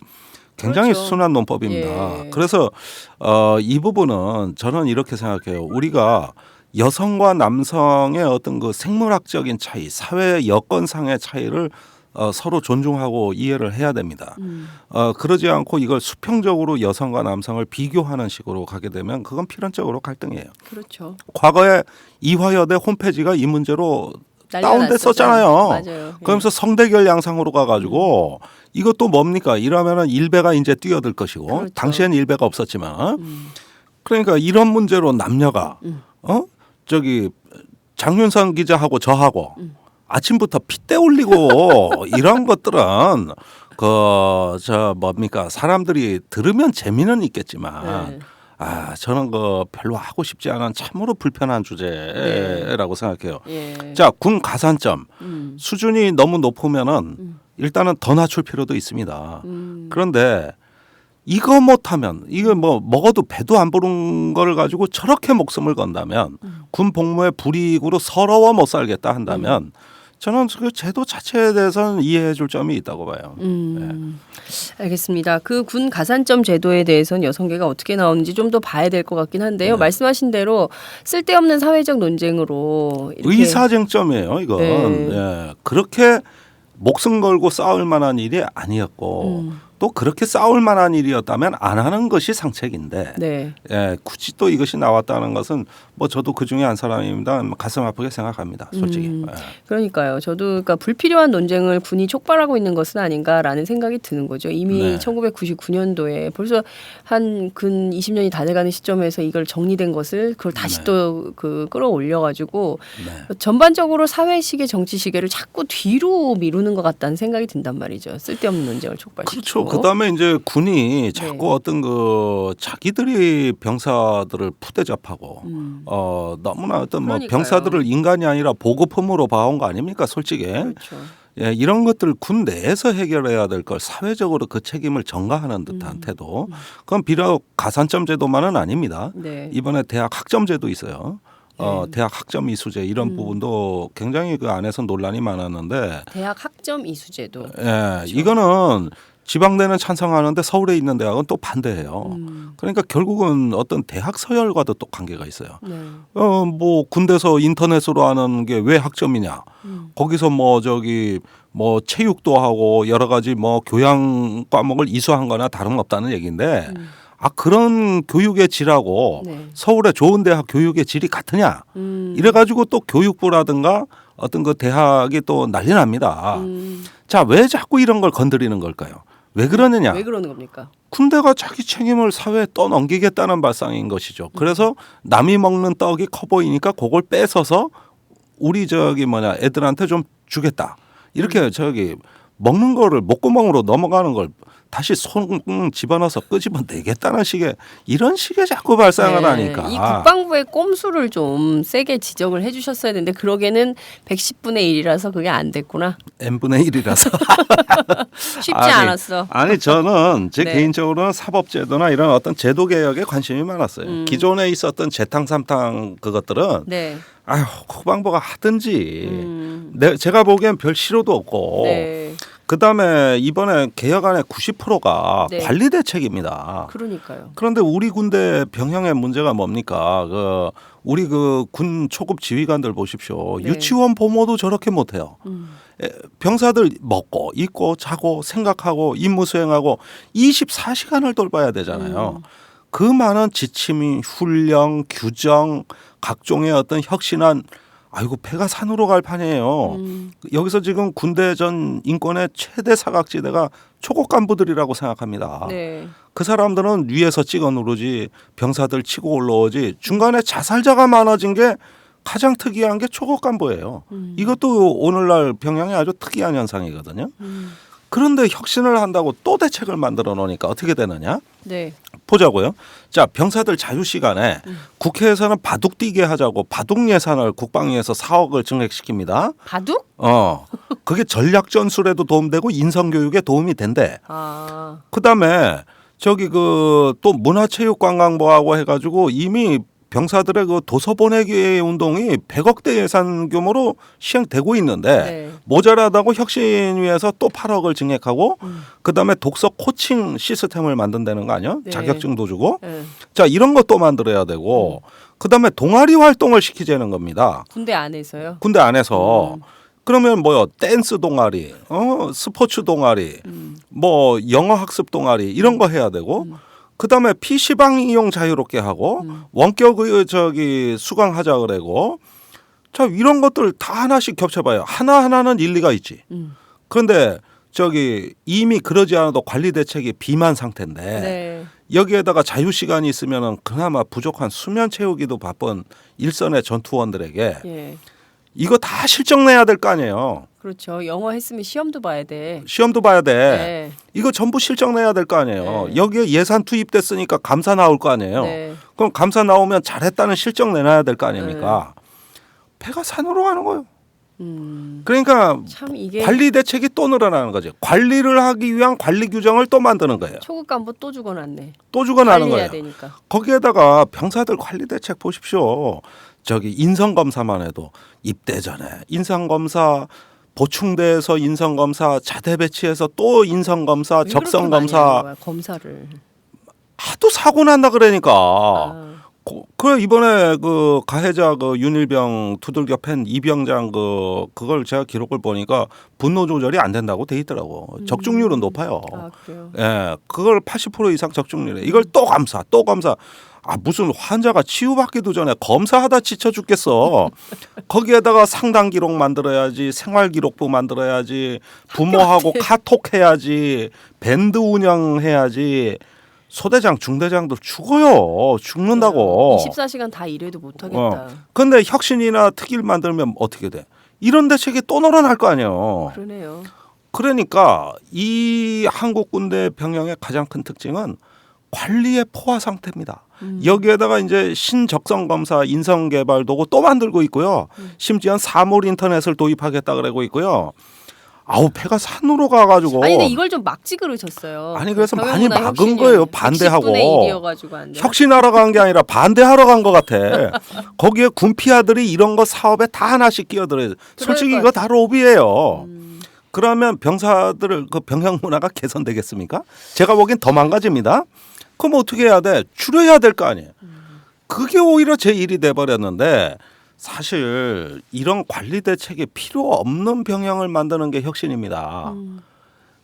굉장히 그렇죠. 순한 논법입니다. 예. 그래서 이 부분은 저는 이렇게 생각해요. 우리가 여성과 남성의 어떤 그 생물학적인 차이, 사회 여건상의 차이를 서로 존중하고 이해를 해야 됩니다. 그러지 않고 이걸 수평적으로 여성과 남성을 비교하는 식으로 가게 되면 그건 필연적으로 갈등이에요. 그렇죠. 과거에 이화여대 홈페이지가 이 문제로 다운됐었잖아요. 맞아요. 그러면서 성대결 양상으로 가가지고 이것도 뭡니까? 이러면은 일베가 이제 뛰어들 것이고 그렇죠. 당시엔 일베가 없었지만 그러니까 이런 문제로 남녀가 장윤선 기자하고 저하고 아침부터 핏대 올리고 이런 것들은 뭡니까? 사람들이 들으면 재미는 있겠지만 네. 저는 그 별로 하고 싶지 않은 참으로 불편한 주제라고 생각해요. 예. 자, 군 가산점 수준이 너무 높으면은 일단은 더 낮출 필요도 있습니다. 그런데 이거 못하면 이거 뭐 먹어도 배도 안 부른 걸 가지고 저렇게 목숨을 건다면 군 복무의 불이익으로 서러워 못 살겠다 한다면 저는 그 제도 자체에 대해서는 이해해 줄 점이 있다고 봐요. 알겠습니다. 그 군 가산점 제도에 대해서는 여성계가 어떻게 나오는지 좀 더 봐야 될 것 같긴 한데요. 말씀하신 대로 쓸데없는 사회적 논쟁으로 이렇게 의사쟁점이에요, 이건. 네. 예, 그렇게 목숨 걸고 싸울 만한 일이 아니었고 또 그렇게 싸울 만한 일이었다면 안 하는 것이 상책인데 네. 예, 굳이 또 이것이 나왔다는 것은 뭐 저도 그중에 한 사람입니다. 가슴 아프게 생각합니다, 솔직히. 예. 그러니까요. 저도 그러니까 불필요한 논쟁을 군이 촉발하고 있는 것은 아닌가라는 생각이 드는 거죠. 이미 네. 1999년도에 벌써 한 근 20년이 다 돼가는 시점에서 이걸 정리된 것을 그걸 다시 네. 또 그 끌어올려가지고 네. 전반적으로 사회 시계, 정치 시계를 자꾸 뒤로 미루는 것 같다는 생각이 든단 말이죠. 쓸데없는 논쟁을 촉발시키고. 그렇죠. 그다음에 이제 군이 자꾸 네. 어떤 그 자기들이 병사들을 푸대접하고 너무나 어떤 뭐 그러니까요. 병사들을 인간이 아니라 보급품으로 봐온 거 아닙니까, 솔직히. 그렇죠. 예, 이런 것들 군 내에서 해결해야 될 걸 사회적으로 그 책임을 전가하는 듯한 태도. 그건 비록 가산점 제도만은 아닙니다. 네. 이번에 대학 학점제도 있어요. 대학 학점 이수제 이런 부분도 굉장히 그 안에서 논란이 많았는데 대학 학점 이수제도. 예, 이거는 지방대는 찬성하는데 서울에 있는 대학은 또 반대해요. 그러니까 결국은 어떤 대학 서열과도 또 관계가 있어요. 네. 뭐 군대에서 인터넷으로 하는 게 왜 학점이냐? 거기서 뭐 저기 뭐 체육도 하고 여러 가지 뭐 교양 과목을 이수한 거나 다름없다는 얘기인데 그런 교육의 질하고 네. 서울의 좋은 대학 교육의 질이 같으냐? 이래가지고 또 교육부라든가 어떤 그 대학이 또 난리 납니다. 자, 왜 자꾸 이런 걸 건드리는 걸까요? 왜 그러느냐? 왜 그러는 겁니까? 군대가 자기 책임을 사회에 떠넘기겠다는 발상인 것이죠. 그래서 남이 먹는 떡이 커 보이니까 그걸 뺏어서 우리 저기 뭐냐 애들한테 좀 주겠다. 이렇게 저기 먹는 거를 목구멍으로 넘어가는 걸 다시 손 집어넣어서 끄집어내겠다는 식의 이런 식의 자꾸 발상을 하니까. 이 국방부의 꼼수를 좀 세게 지적을 해 주셨어야 되는데 그러기에는 110분의 1이라서 그게 안 됐구나. n분의 1이라서. 쉽지 않았어. 아니 저는 제 네. 개인적으로는 사법제도나 이런 어떤 제도 개혁에 관심이 많았어요. 기존에 있었던 재탕 삼탕 그것들은 네. 아유 국방부가 하든지 제가 보기엔 별 실효도 없고 네. 그다음에 이번에 개혁안의 90%가 네. 관리 대책입니다. 그러니까요. 그런데 우리 군대 병형의 문제가 뭡니까? 우리 그 군 초급 지휘관들 보십시오. 네. 유치원 보모도 저렇게 못해요. 병사들 먹고 입고 자고 생각하고 임무 수행하고 24시간을 돌봐야 되잖아요. 그 많은 지침이 훈령, 규정, 각종의 어떤 혁신안 아이고 배가 산으로 갈 판이에요. 여기서 지금 군대 전 인권의 최대 사각지대가 초급 간부들이라고 생각합니다. 네. 그 사람들은 위에서 찍어 누르지 병사들 치고 올라오지 중간에 자살자가 많아진 게 가장 특이한 게 초급 간부예요. 이것도 오늘날 병영의 아주 특이한 현상이거든요. 그런데 혁신을 한다고 또 대책을 만들어 놓으니까 어떻게 되느냐? 네. 보자고요. 자, 병사들 자유 시간에 국회에서는 바둑 뛰게 하자고 바둑 예산을 국방위에서 4억을 증액시킵니다. 바둑? 그게 전략 전술에도 도움되고 인성 교육에 도움이 된대. 아. 그다음에 저기 그 또 문화체육관광부하고 해가지고 이미 병사들의 그 도서 보내기 운동이 100억대 예산 규모로 시행되고 있는데 네. 모자라다고 혁신위에서 또 8억을 증액하고 그다음에 독서 코칭 시스템을 만든다는 거 아니야? 네. 자격증도 주고. 네. 자, 이런 것도 만들어야 되고 그다음에 동아리 활동을 시키자는 겁니다. 군대 안에서요? 군대 안에서. 그러면 뭐요? 댄스 동아리, 스포츠 동아리, 뭐 영어 학습 동아리 이런 거 해야 되고 그다음에 PC방 이용 자유롭게 하고 원격 저기 수강하자 그러고 자 이런 것들 다 하나씩 겹쳐봐요. 하나하나는 일리가 있지. 그런데 저기 이미 그러지 않아도 관리 대책이 비만 상태인데 네. 여기에다가 자유 시간이 있으면은 그나마 부족한 수면 채우기도 바쁜 일선의 전투원들에게 예. 이거 다 실적 내야 될 거 아니에요. 그렇죠. 영어 했으면 시험도 봐야 돼. 시험도 봐야 돼. 네. 이거 전부 실적 내야 될 거 아니에요. 네. 여기에 예산 투입됐으니까 감사 나올 거 아니에요. 네. 그럼 감사 나오면 잘했다는 실적 내놔야 될 거 아닙니까? 배가 산으로 가는 거예요. 그러니까 참 이게 관리 대책이 또 늘어나는 거죠. 관리를 하기 위한 관리 규정을 또 만드는 거예요. 초급 간부 또 죽어놨네. 또 죽어나는 관리해야 거예요. 되니까. 거기에다가 병사들 관리 대책 보십시오. 저기 인성 검사만 해도 입대 전에 인성 검사, 보충대에서 인성 검사, 자대 배치해서 또 인성 검사, 왜 적성 그렇게 많이 검사 하는 거야, 검사를. 하도 사고 난다 그러니까. 아. 그래 이번에 그 가해자 그 윤일병 두들겨 팬 이병장 그걸 제가 기록을 보니까 분노 조절이 안 된다고 돼 있더라고. 적중률은 높아요. 아 그래요. 예, 그걸 80% 이상 적중률에 이걸 또 감사. 아 무슨 환자가 치유받기도 전에 검사하다 지쳐 죽겠어. 거기에다가 상담 기록 만들어야지, 생활 기록부 만들어야지, 부모하고 카톡해야지, 밴드 운영해야지. 소대장, 중대장들 죽어요. 죽는다고. 24시간 다 일해도 못하겠다. 그런데 혁신이나 특일 만들면 어떻게 돼? 이런 대책이 또 늘어날 거 아니에요. 그러네요. 그러니까 이 한국 군대 병영의 가장 큰 특징은 관리의 포화 상태입니다. 여기에다가 이제 신적성 검사 인성 개발 도구 또 만들고 있고요. 심지어 사물 인터넷을 도입하겠다 그러고 있고요. 아우 배가 산으로 가가지고. 아니 근데 이걸 좀 막지 그러셨어요. 아니 그래서 많이 경영부나 막은 혁신이 거예요. 반대하고. 110분의 1이어가지고 안 돼요? 혁신하러 간 게 아니라 반대하러 간 것 같아. 거기에 군피아들이 이런 거 사업에 다 하나씩 끼어들어요. 솔직히 이거 다 로비예요. 그러면 병사들 그 병영 문화가 개선되겠습니까? 제가 보기엔 더 망가집니다. 그럼 어떻게 해야 돼? 줄여야 될 거 아니에요. 그게 오히려 제 일이 돼버렸는데 사실 이런 관리 대책이 필요 없는 병영을 만드는 게 혁신입니다.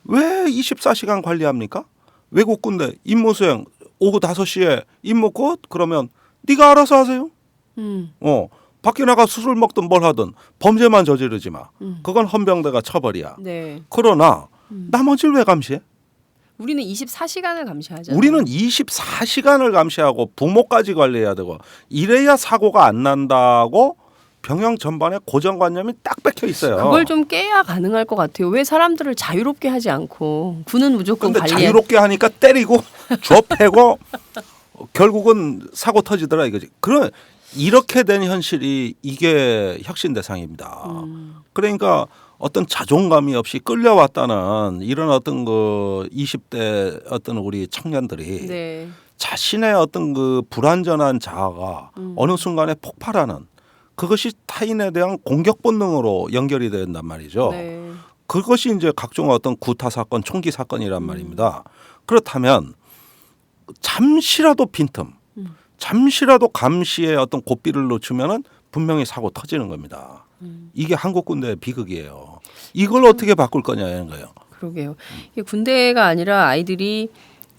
왜 24시간 관리합니까? 외국 군대 임무 수행 오후 5시에 임무 끝? 그러면 네가 알아서 하세요. 밖에 나가 술을 먹든 뭘 하든 범죄만 저지르지 마. 그건 헌병대가 처벌이야. 네. 그러나 나머지를 왜 감시해? 우리는 24시간을 감시하잖아요. 우리는 24시간을 감시하고 부모까지 관리해야 되고 이래야 사고가 안 난다고 병영 전반에 고정관념이 딱 박혀 있어요. 그걸 좀 깨야 가능할 것 같아요. 왜 사람들을 자유롭게 하지 않고 군은 무조건 근데 관리해. 자유롭게 하니까 때리고 좁혀고 결국은 사고 터지더라 이거지. 그런 이렇게 된 현실이 이게 혁신 대상입니다. 그러니까 어떤 자존감이 없이 끌려왔다는 이런 어떤 그 20대 어떤 우리 청년들이 네. 자신의 어떤 그 불완전한 자아가 어느 순간에 폭발하는 그것이 타인에 대한 공격 본능으로 연결이 된단 말이죠. 네. 그것이 이제 각종 어떤 구타 사건, 총기 사건이란 말입니다. 그렇다면 잠시라도 빈틈, 잠시라도 감시에 어떤 고삐를 놓치면은 분명히 사고 터지는 겁니다. 이게 한국 군대의 비극이에요. 이걸 어떻게 바꿀 거냐는 거예요. 그러게요. 이게 군대가 아니라 아이들이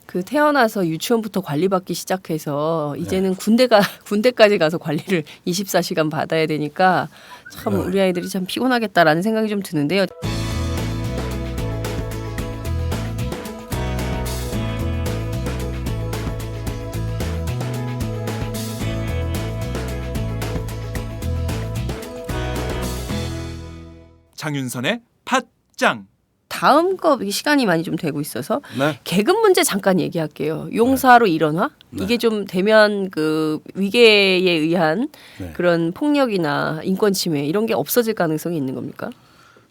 그 태어나서 유치원부터 관리받기 시작해서 이제는 군대까지 가서 관리를 24시간 받아야 되니까 참 우리 아이들이 참 피곤하겠다라는 생각이 좀 드는데요. 장윤선의 팟짱. 다음 거 시간이 많이 좀 되고 있어서 네. 계급 문제 잠깐 얘기할게요. 용사로 일원화? 네. 이게 좀 되면 그 위계에 의한 네. 그런 폭력이나 인권 침해 이런 게 없어질 가능성이 있는 겁니까?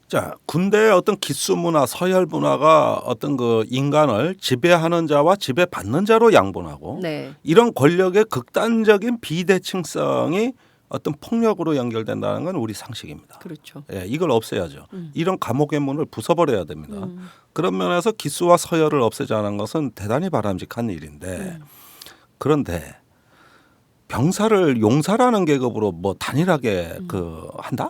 자, 군대의 어떤 기수 문화, 서열 문화가 어떤 그 인간을 지배하는 자와 지배받는 자로 양분하고 네. 이런 권력의 극단적인 비대칭성이 어떤 폭력으로 연결된다는 건 우리 상식입니다. 그렇죠. 예, 이걸 없애야죠. 이런 감옥의 문을 부숴버려야 됩니다. 그런 면에서 기수와 서열을 없애자는 것은 대단히 바람직한 일인데 그런데 병사를 용사라는 계급으로 뭐 단일하게 그 한다?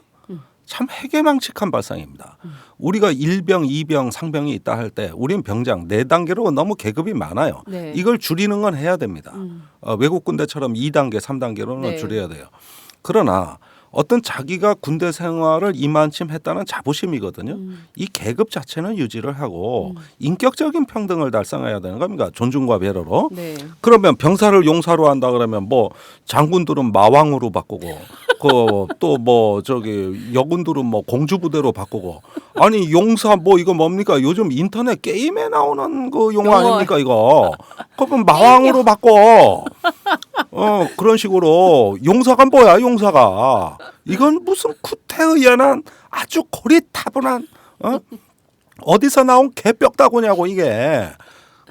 참 해괴망측한 발상입니다. 우리가 1병, 2병, 상병이 있다 할 때 우리는 병장 4단계로 너무 계급이 많아요. 네. 이걸 줄이는 건 해야 됩니다. 외국 군대처럼 2단계, 3단계로는 네. 줄여야 돼요. 그러나 어떤 자기가 군대 생활을 이만큼 했다는 자부심이거든요. 이 계급 자체는 유지를 하고 인격적인 평등을 달성해야 되는 겁니다. 존중과 배려로. 네. 그러면 병사를 용사로 한다 그러면 뭐 장군들은 마왕으로 바꾸고 그 또 뭐 저기 여군들은 뭐 공주부대로 바꾸고 아니 용사 뭐 이거 뭡니까 요즘 인터넷 게임에 나오는 그 용어 용어. 아닙니까 이거 그럼 마왕으로 바꿔 그런 식으로 용사가 뭐야 용사가 이건 무슨 쿠테에 의한 아주 고리타분한 어디서 나온 개뼈다구냐고 이게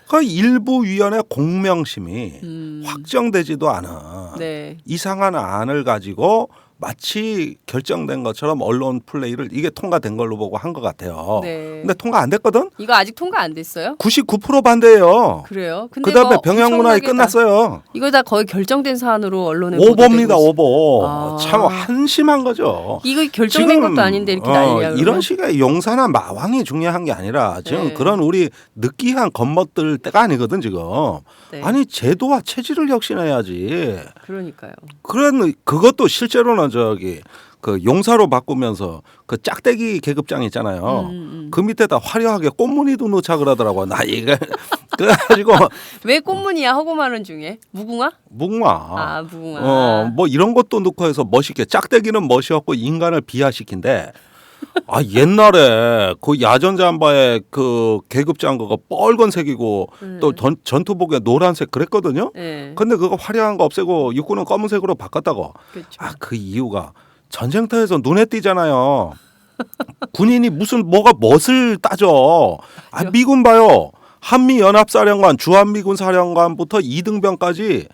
그 일부 위원회 공명심이 확정되지도 않아 네. 이상한 안을 가지고 마치 결정된 것처럼 언론 플레이를 이게 통과된 걸로 보고 한 것 같아요. 네. 근데 통과 안 됐거든? 이거 아직 통과 안 됐어요? 99% 반대예요. 그래요? 근데 그다음에 뭐 병영문화위 엄청나게 끝났어요. 이거 다 거의 결정된 사안으로 언론에 오보입니다. 보도되고 오보. 아. 참 한심한 거죠. 이거 결정된 것도 아닌데 이렇게 난리야. 이런 그러면? 식의 용사나 마왕이 중요한 게 아니라 지금 네. 그런 우리 느끼한 겉멋들 때가 아니거든 지금. 네. 아니 제도와 체질을 혁신해야지. 그러니까요. 그것도 실제로는 저기 그 용사로 바꾸면서 그 짝대기 계급장 있잖아요. 그 밑에다 화려하게 꽃무늬도 넣자 그러더라고. 나 이거 그래가지고 왜 꽃무늬야 하고 말은 중에 무궁화? 무궁화. 아 무궁화. 뭐 이런 것도 넣고 해서 멋있게 짝대기는 멋이었고 인간을 비하시킨데 아 옛날에 그 야전 잠바에 그 계급장 그거 빨간색이고 또 전투복에 노란색 그랬거든요. 네. 근데 그거 화려한 거 없애고 육군은 검은색으로 바꿨다고. 그렇죠. 아 그 이유가 전쟁터에서 눈에 띄잖아요. 군인이 무슨 뭐가 멋을 따져. 아 미군 봐요. 한미연합사령관 주한미군 사령관부터 이등병까지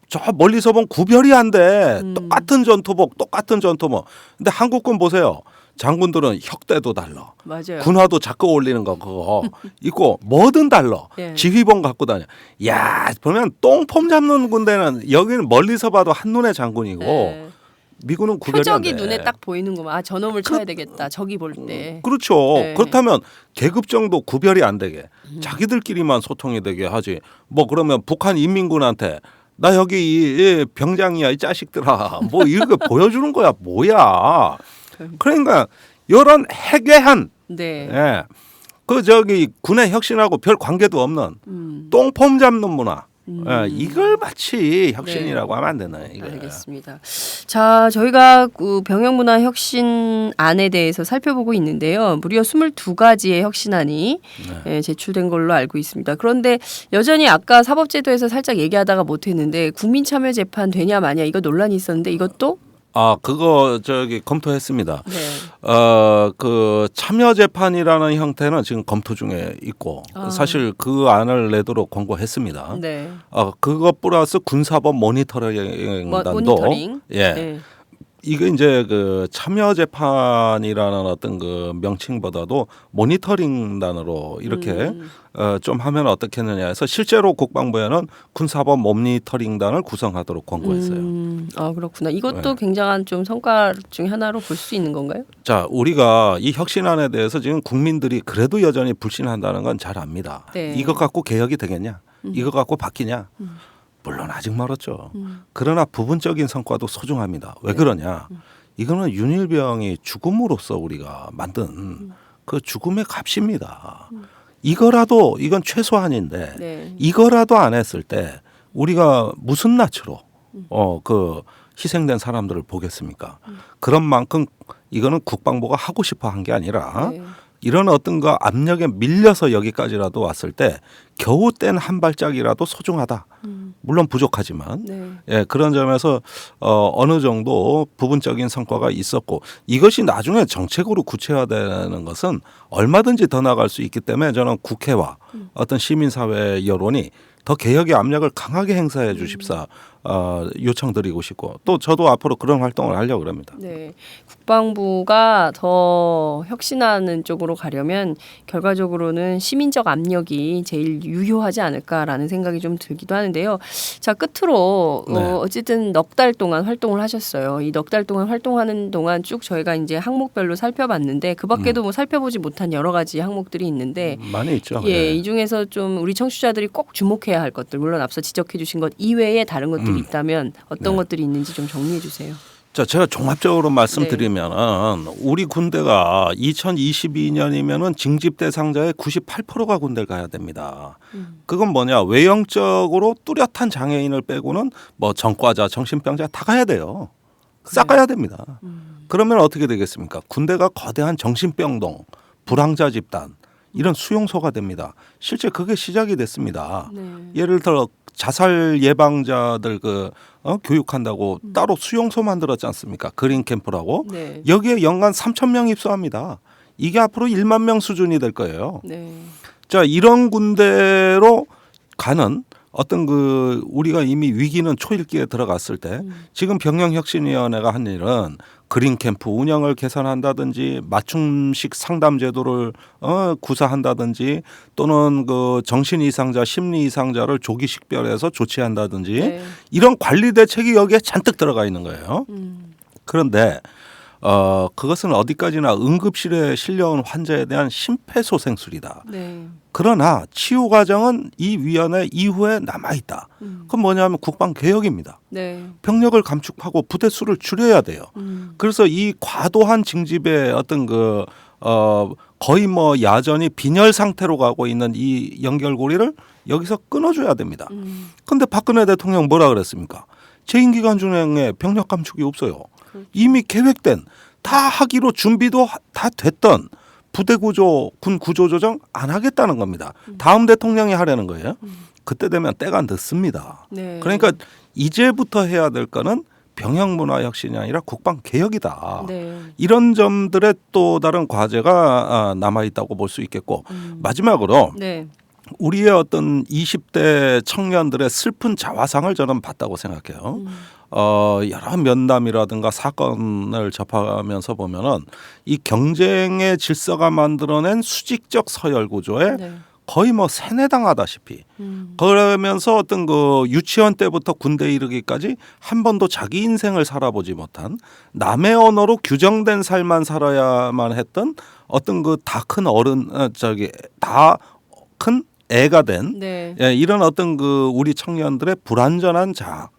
저 멀리서 보면 구별이 안 돼. 똑같은 전투복 똑같은 전투복. 근데 한국군 보세요. 장군들은 혁대도 달라. 맞아요. 군화도 자꾸 올리는 거 그거 있고 뭐든 달라. 예. 지휘봉 갖고 다녀. 야 보면 똥폼 잡는 군대는 여기는 멀리서 봐도 한눈에 장군이고 네. 미군은 구별이 안 돼. 표적이 눈에 딱 보이는구만. 아 저놈을 쳐야 되겠다. 저기 볼 때. 그렇죠. 네. 그렇다면 계급정도 구별이 안 되게 자기들끼리만 소통이 되게 하지. 뭐 그러면 북한 인민군한테 나 여기 이 병장이야 이 자식들아 뭐 이렇게 보여주는 거야 뭐야. 그러니까 이런 해괴한 네. 예. 그 저기 군의 혁신하고 별 관계도 없는 똥폼 잡는 문화. 예, 이걸 마치 혁신이라고 하면 안 되나요? 이거. 알겠습니다. 자, 저희가 그 병영문화 혁신안에 대해서 살펴보고 있는데요. 무려 22가지의 혁신안이 제출된 걸로 알고 있습니다. 그런데 여전히 아까 사법제도에서 살짝 얘기하다가 못했는데 국민참여재판 되냐 마냐 이거 논란이 있었는데 이것도 아 그거 저기 검토했습니다. 네. 그 참여 재판이라는 형태는 지금 검토 중에 있고 사실 그 안을 내도록 권고했습니다. 네. 그것 플러스 군사법 모니터링단도 모니터링. 예. 네. 이게 이제 그 참여 재판이라는 어떤 그 명칭보다도 모니터링단으로 이렇게 좀 하면 어떻겠느냐 해서 실제로 국방부에는 군사법 모니터링단을 구성하도록 권고했어요. 아 그렇구나. 이것도 굉장한 좀 성과 중에 하나로 볼 수 있는 건가요? 자, 우리가 이 혁신안에 대해서 지금 국민들이 그래도 여전히 불신한다는 건 잘 압니다. 네. 이것 갖고 개혁이 되겠냐? 이것 갖고 바뀌냐? 물론 아직 멀었죠. 그러나 부분적인 성과도 소중합니다. 왜 그러냐? 이거는 윤일병이 죽음으로써 우리가 만든 그 죽음의 값입니다. 이거라도 이건 최소한인데 네. 이거라도 안 했을 때 우리가 무슨 낯으로 그 희생된 사람들을 보겠습니까? 그런 만큼 이거는 국방부가 하고 싶어 한 게 아니라 네. 이런 어떤 거 압력에 밀려서 여기까지라도 왔을 때 겨우 뗀 한 발짝이라도 소중하다. 물론 부족하지만 네. 예, 그런 점에서 어느 정도 부분적인 성과가 있었고 이것이 나중에 정책으로 구체화되는 것은 얼마든지 더 나갈 수 있기 때문에 저는 국회와 어떤 시민사회 여론이 더 개혁의 압력을 강하게 행사해 주십사 요청드리고 싶고 또 저도 앞으로 그런 활동을 하려고 합니다. 네, 국방부가 더 혁신하는 쪽으로 가려면 결과적으로는 시민적 압력이 제일 유효하지 않을까라는 생각이 좀 들기도 하는데요. 자, 끝으로 네. 어쨌든 넉 달 동안 활동을 하셨어요. 이 넉 달 동안 활동하는 동안 쭉 저희가 이제 항목별로 살펴봤는데 그 밖에도 뭐 살펴보지 못한 여러 가지 항목들이 있는데 많이 있죠. 예, 네. 이 중에서 좀 우리 청취자들이 꼭 주목해야 할 것들, 물론 앞서 지적해 주신 것 이외에 다른 것들이 있다면 어떤 네. 것들이 있는지 좀 정리해 주세요. 자, 제가 종합적으로 말씀드리면은 우리 군대가 2022년이면은 징집 대상자의 98%가 군대를 가야 됩니다. 그건 뭐냐? 외형적으로 뚜렷한 장애인을 빼고는 뭐 전과자, 정신병자 다 가야 돼요. 싹 가야 됩니다. 그러면 어떻게 되겠습니까? 군대가 거대한 정신병동, 불황자 집단 이런 수용소가 됩니다. 실제 그게 시작이 됐습니다. 네. 예를 들어 자살 예방자들 교육한다고 따로 수용소 만들었지 않습니까? 그린 캠프라고. 네. 여기에 연간 3,000명 입소합니다. 이게 앞으로 1만 명 수준이 될 거예요. 네. 자, 이런 군대로 가는 어떤 우리가 이미 위기는 초일기에 들어갔을 때 지금 병영혁신위원회가 한 일은 그린 캠프 운영을 개선한다든지 맞춤식 상담 제도를 구사한다든지 또는 정신 이상자, 심리 이상자를 조기 식별해서 조치한다든지 네. 이런 관리 대책이 여기에 잔뜩 들어가 있는 거예요. 그런데 그것은 어디까지나 응급실에 실려온 환자에 대한 심폐소생술이다. 네. 그러나 치유 과정은 이 위원회 이후에 남아 있다. 그건 뭐냐면 국방 개혁입니다. 네. 병력을 감축하고 부대 수를 줄여야 돼요. 그래서 이 과도한 징집의 어떤 거의 뭐 야전이 빈혈 상태로 가고 있는 이 연결고리를 여기서 끊어줘야 됩니다. 그런데 박근혜 대통령 뭐라 그랬습니까? 재임 기간 중에 병력 감축이 없어요. 그렇죠. 이미 계획된 다 하기로 준비도 다 됐던 부대 구조, 군 구조 조정 안 하겠다는 겁니다. 다음 대통령이 하려는 거예요. 그때 되면 때가 늦습니다. 네. 그러니까 이제부터 해야 될 거는 병영 문화 혁신이 아니라 국방 개혁이다. 네. 이런 점들의 또 다른 과제가 남아 있다고 볼 수 있겠고 마지막으로 네. 우리의 어떤 20대 청년들의 슬픈 자화상을 저는 봤다고 생각해요. 여러 면담이라든가 사건을 접하면서 보면은 이 경쟁의 질서가 만들어낸 수직적 서열 구조에 네. 거의 뭐 세뇌당하다시피 그러면서 어떤 유치원 때부터 군대 이르기까지 한 번도 자기 인생을 살아보지 못한 남의 언어로 규정된 삶만 살아야만 했던 어떤 다 큰 어른 다 큰 애가 된 네. 이런 어떤 우리 청년들의 불완전한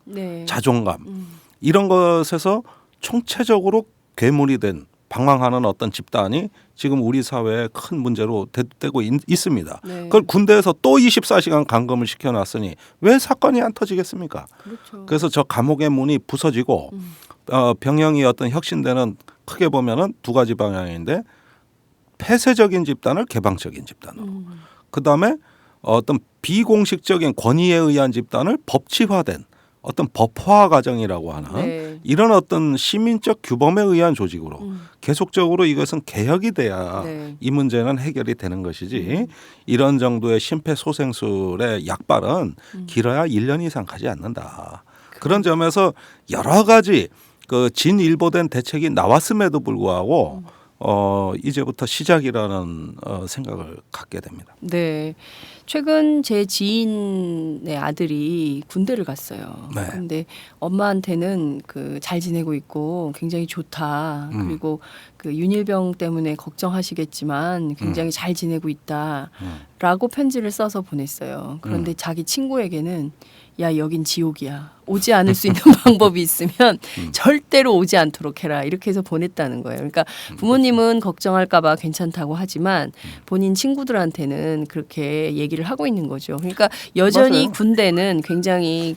네. 자존감 이런 것에서 총체적으로 괴물이 된 방황하는 어떤 집단이 지금 우리 사회에 큰 문제로 되고 있습니다. 네. 그걸 군대에서 또 24시간 감금을 시켜놨으니 왜 사건이 안 터지겠습니까? 그렇죠. 그래서 저 감옥의 문이 부서지고 병영이 어떤 혁신되는 크게 보면은 두 가지 방향인데 폐쇄적인 집단을 개방적인 집단으로 그다음에 어떤 비공식적인 권위에 의한 집단을 법치화된 어떤 법화 과정이라고 하는 네. 이런 어떤 시민적 규범에 의한 조직으로 계속적으로 이것은 개혁이 돼야 네. 이 문제는 해결이 되는 것이지 이런 정도의 심폐소생술의 약발은 길어야 1년 이상 가지 않는다. 그런 점에서 여러 가지 진일보된 대책이 나왔음에도 불구하고 이제부터 시작이라는 생각을 갖게 됩니다. 네. 최근 제 지인의 아들이 군대를 갔어요. 네. 근데 엄마한테는 잘 지내고 있고 굉장히 좋다. 그리고 윤일병 때문에 걱정하시겠지만 굉장히 잘 지내고 있다라고 편지를 써서 보냈어요. 그런데 자기 친구에게는 야, 여긴 지옥이야. 오지 않을 수 있는 방법이 있으면 절대로 오지 않도록 해라. 이렇게 해서 보냈다는 거예요. 그러니까 부모님은 걱정할까 봐 괜찮다고 하지만 본인 친구들한테는 그렇게 얘기를 하고 있는 거죠. 그러니까 여전히 맞아요. 군대는 굉장히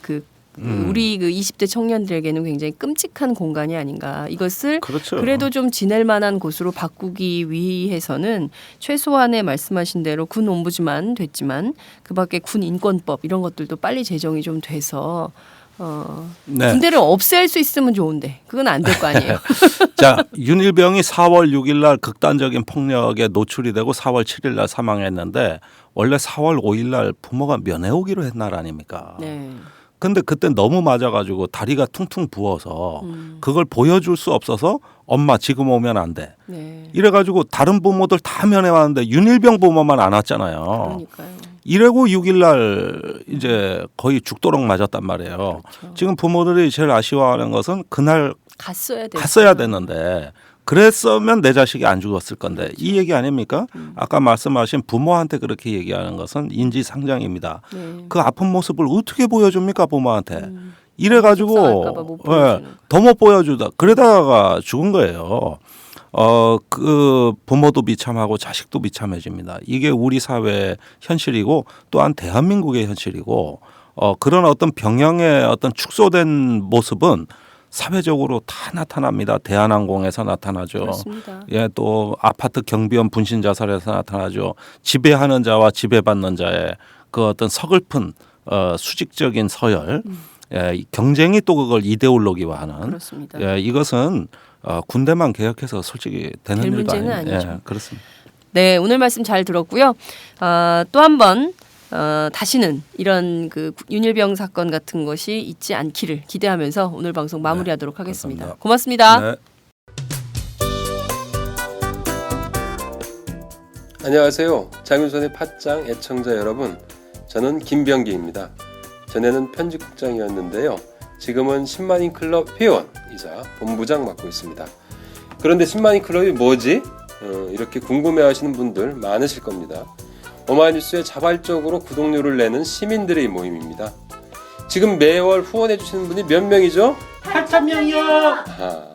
우리 20대 청년들에게는 굉장히 끔찍한 공간이 아닌가. 이것을 그렇죠. 그래도 좀 지낼 만한 곳으로 바꾸기 위해서는 최소한의 말씀하신 대로 군 옴부즈만 됐지만 그밖에 군 인권법 이런 것들도 빨리 제정이 좀 돼서 네. 군대를 없앨 수 있으면 좋은데 그건 안 될 거 아니에요. 자, 윤일병이 4월 6일 날 극단적인 폭력에 노출이 되고 4월 7일 날 사망했는데 원래 4월 5일 날 부모가 면회 오기로 했 날 아닙니까? 네. 근데 그때 너무 맞아가지고 다리가 퉁퉁 부어서 그걸 보여줄 수 없어서 엄마 지금 오면 안 돼. 네. 이래가지고 다른 부모들 다 면회 왔는데 윤일병 부모만 안 왔잖아요. 그러니까요. 이래고 6일 날 이제 거의 죽도록 맞았단 말이에요. 그렇죠. 지금 부모들이 제일 아쉬워하는 것은 그날 갔어야 됐는데 그랬으면 내 자식이 안 죽었을 건데 이 얘기 아닙니까? 아까 말씀하신 부모한테 그렇게 얘기하는 것은 인지상정입니다. 네. 그 아픈 모습을 어떻게 보여줍니까 부모한테? 이래가지고 속상할까봐 못 보여주는 거예요. 더 못 보여주다. 그러다가 죽은 거예요. 그 부모도 비참하고 자식도 비참해집니다. 이게 우리 사회의 현실이고 또한 대한민국의 현실이고 그런 어떤 병영의 어떤 축소된 모습은 사회적으로 다 나타납니다. 대한항공에서 나타나죠. 그렇습니다. 예, 또 아파트 경비원 분신 자살에서 나타나죠. 지배하는 자와 지배받는 자의 그 어떤 서글픈 수직적인 서열, 예, 경쟁이 또 그걸 이데올로기화하는. 그렇습니다. 예, 이것은 군대만 개혁해서 솔직히 되는 될 일도 문제는 아니에요. 아니죠. 예, 그렇습니다. 네, 오늘 말씀 잘 들었고요. 또 한 번 다시는 이런 그 윤일병 사건 같은 것이 있지 않기를 기대하면서 오늘 방송 마무리하도록 하겠습니다. 감사합니다. 고맙습니다. 네. 안녕하세요. 장윤선의 팟짱 애청자 여러분. 저는 김병기입니다. 전에는 편집국장이었는데요. 지금은 10만인 클럽 회원이자 본부장 맡고 있습니다. 그런데 10만인 클럽이 뭐지? 이렇게 궁금해하시는 분들 많으실 겁니다. 오마이뉴스에 자발적으로 구독료를 내는 시민들의 모임입니다. 지금 매월 후원해주시는 분이 몇 명이죠? 8,000명이요. 아,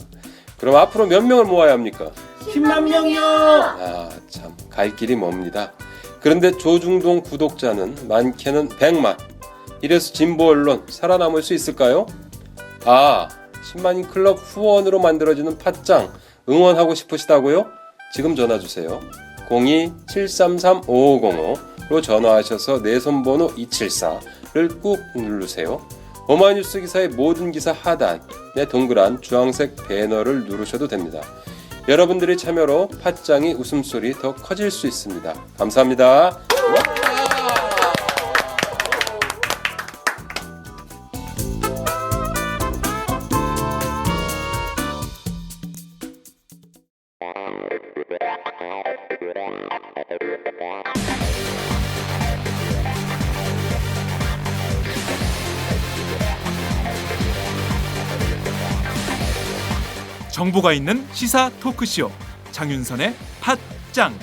그럼 앞으로 몇 명을 모아야 합니까? 10만 명이요. 아, 참, 갈 길이 멉니다. 그런데 조중동 구독자는 많게는 100만. 이래서 진보 언론 살아남을 수 있을까요? 아, 10만인 클럽 후원으로 만들어지는 팟짱 응원하고 싶으시다고요? 지금 전화 주세요. 02-733-5505로 전화하셔서 내 손번호 274를 꾹 누르세요. 오마이뉴스 기사의 모든 기사 하단에 동그란 주황색 배너를 누르셔도 됩니다. 여러분들의 참여로 팟짱이 웃음소리 더 커질 수 있습니다. 감사합니다. 정보가 있는 시사 토크쇼 장윤선의 팟짱.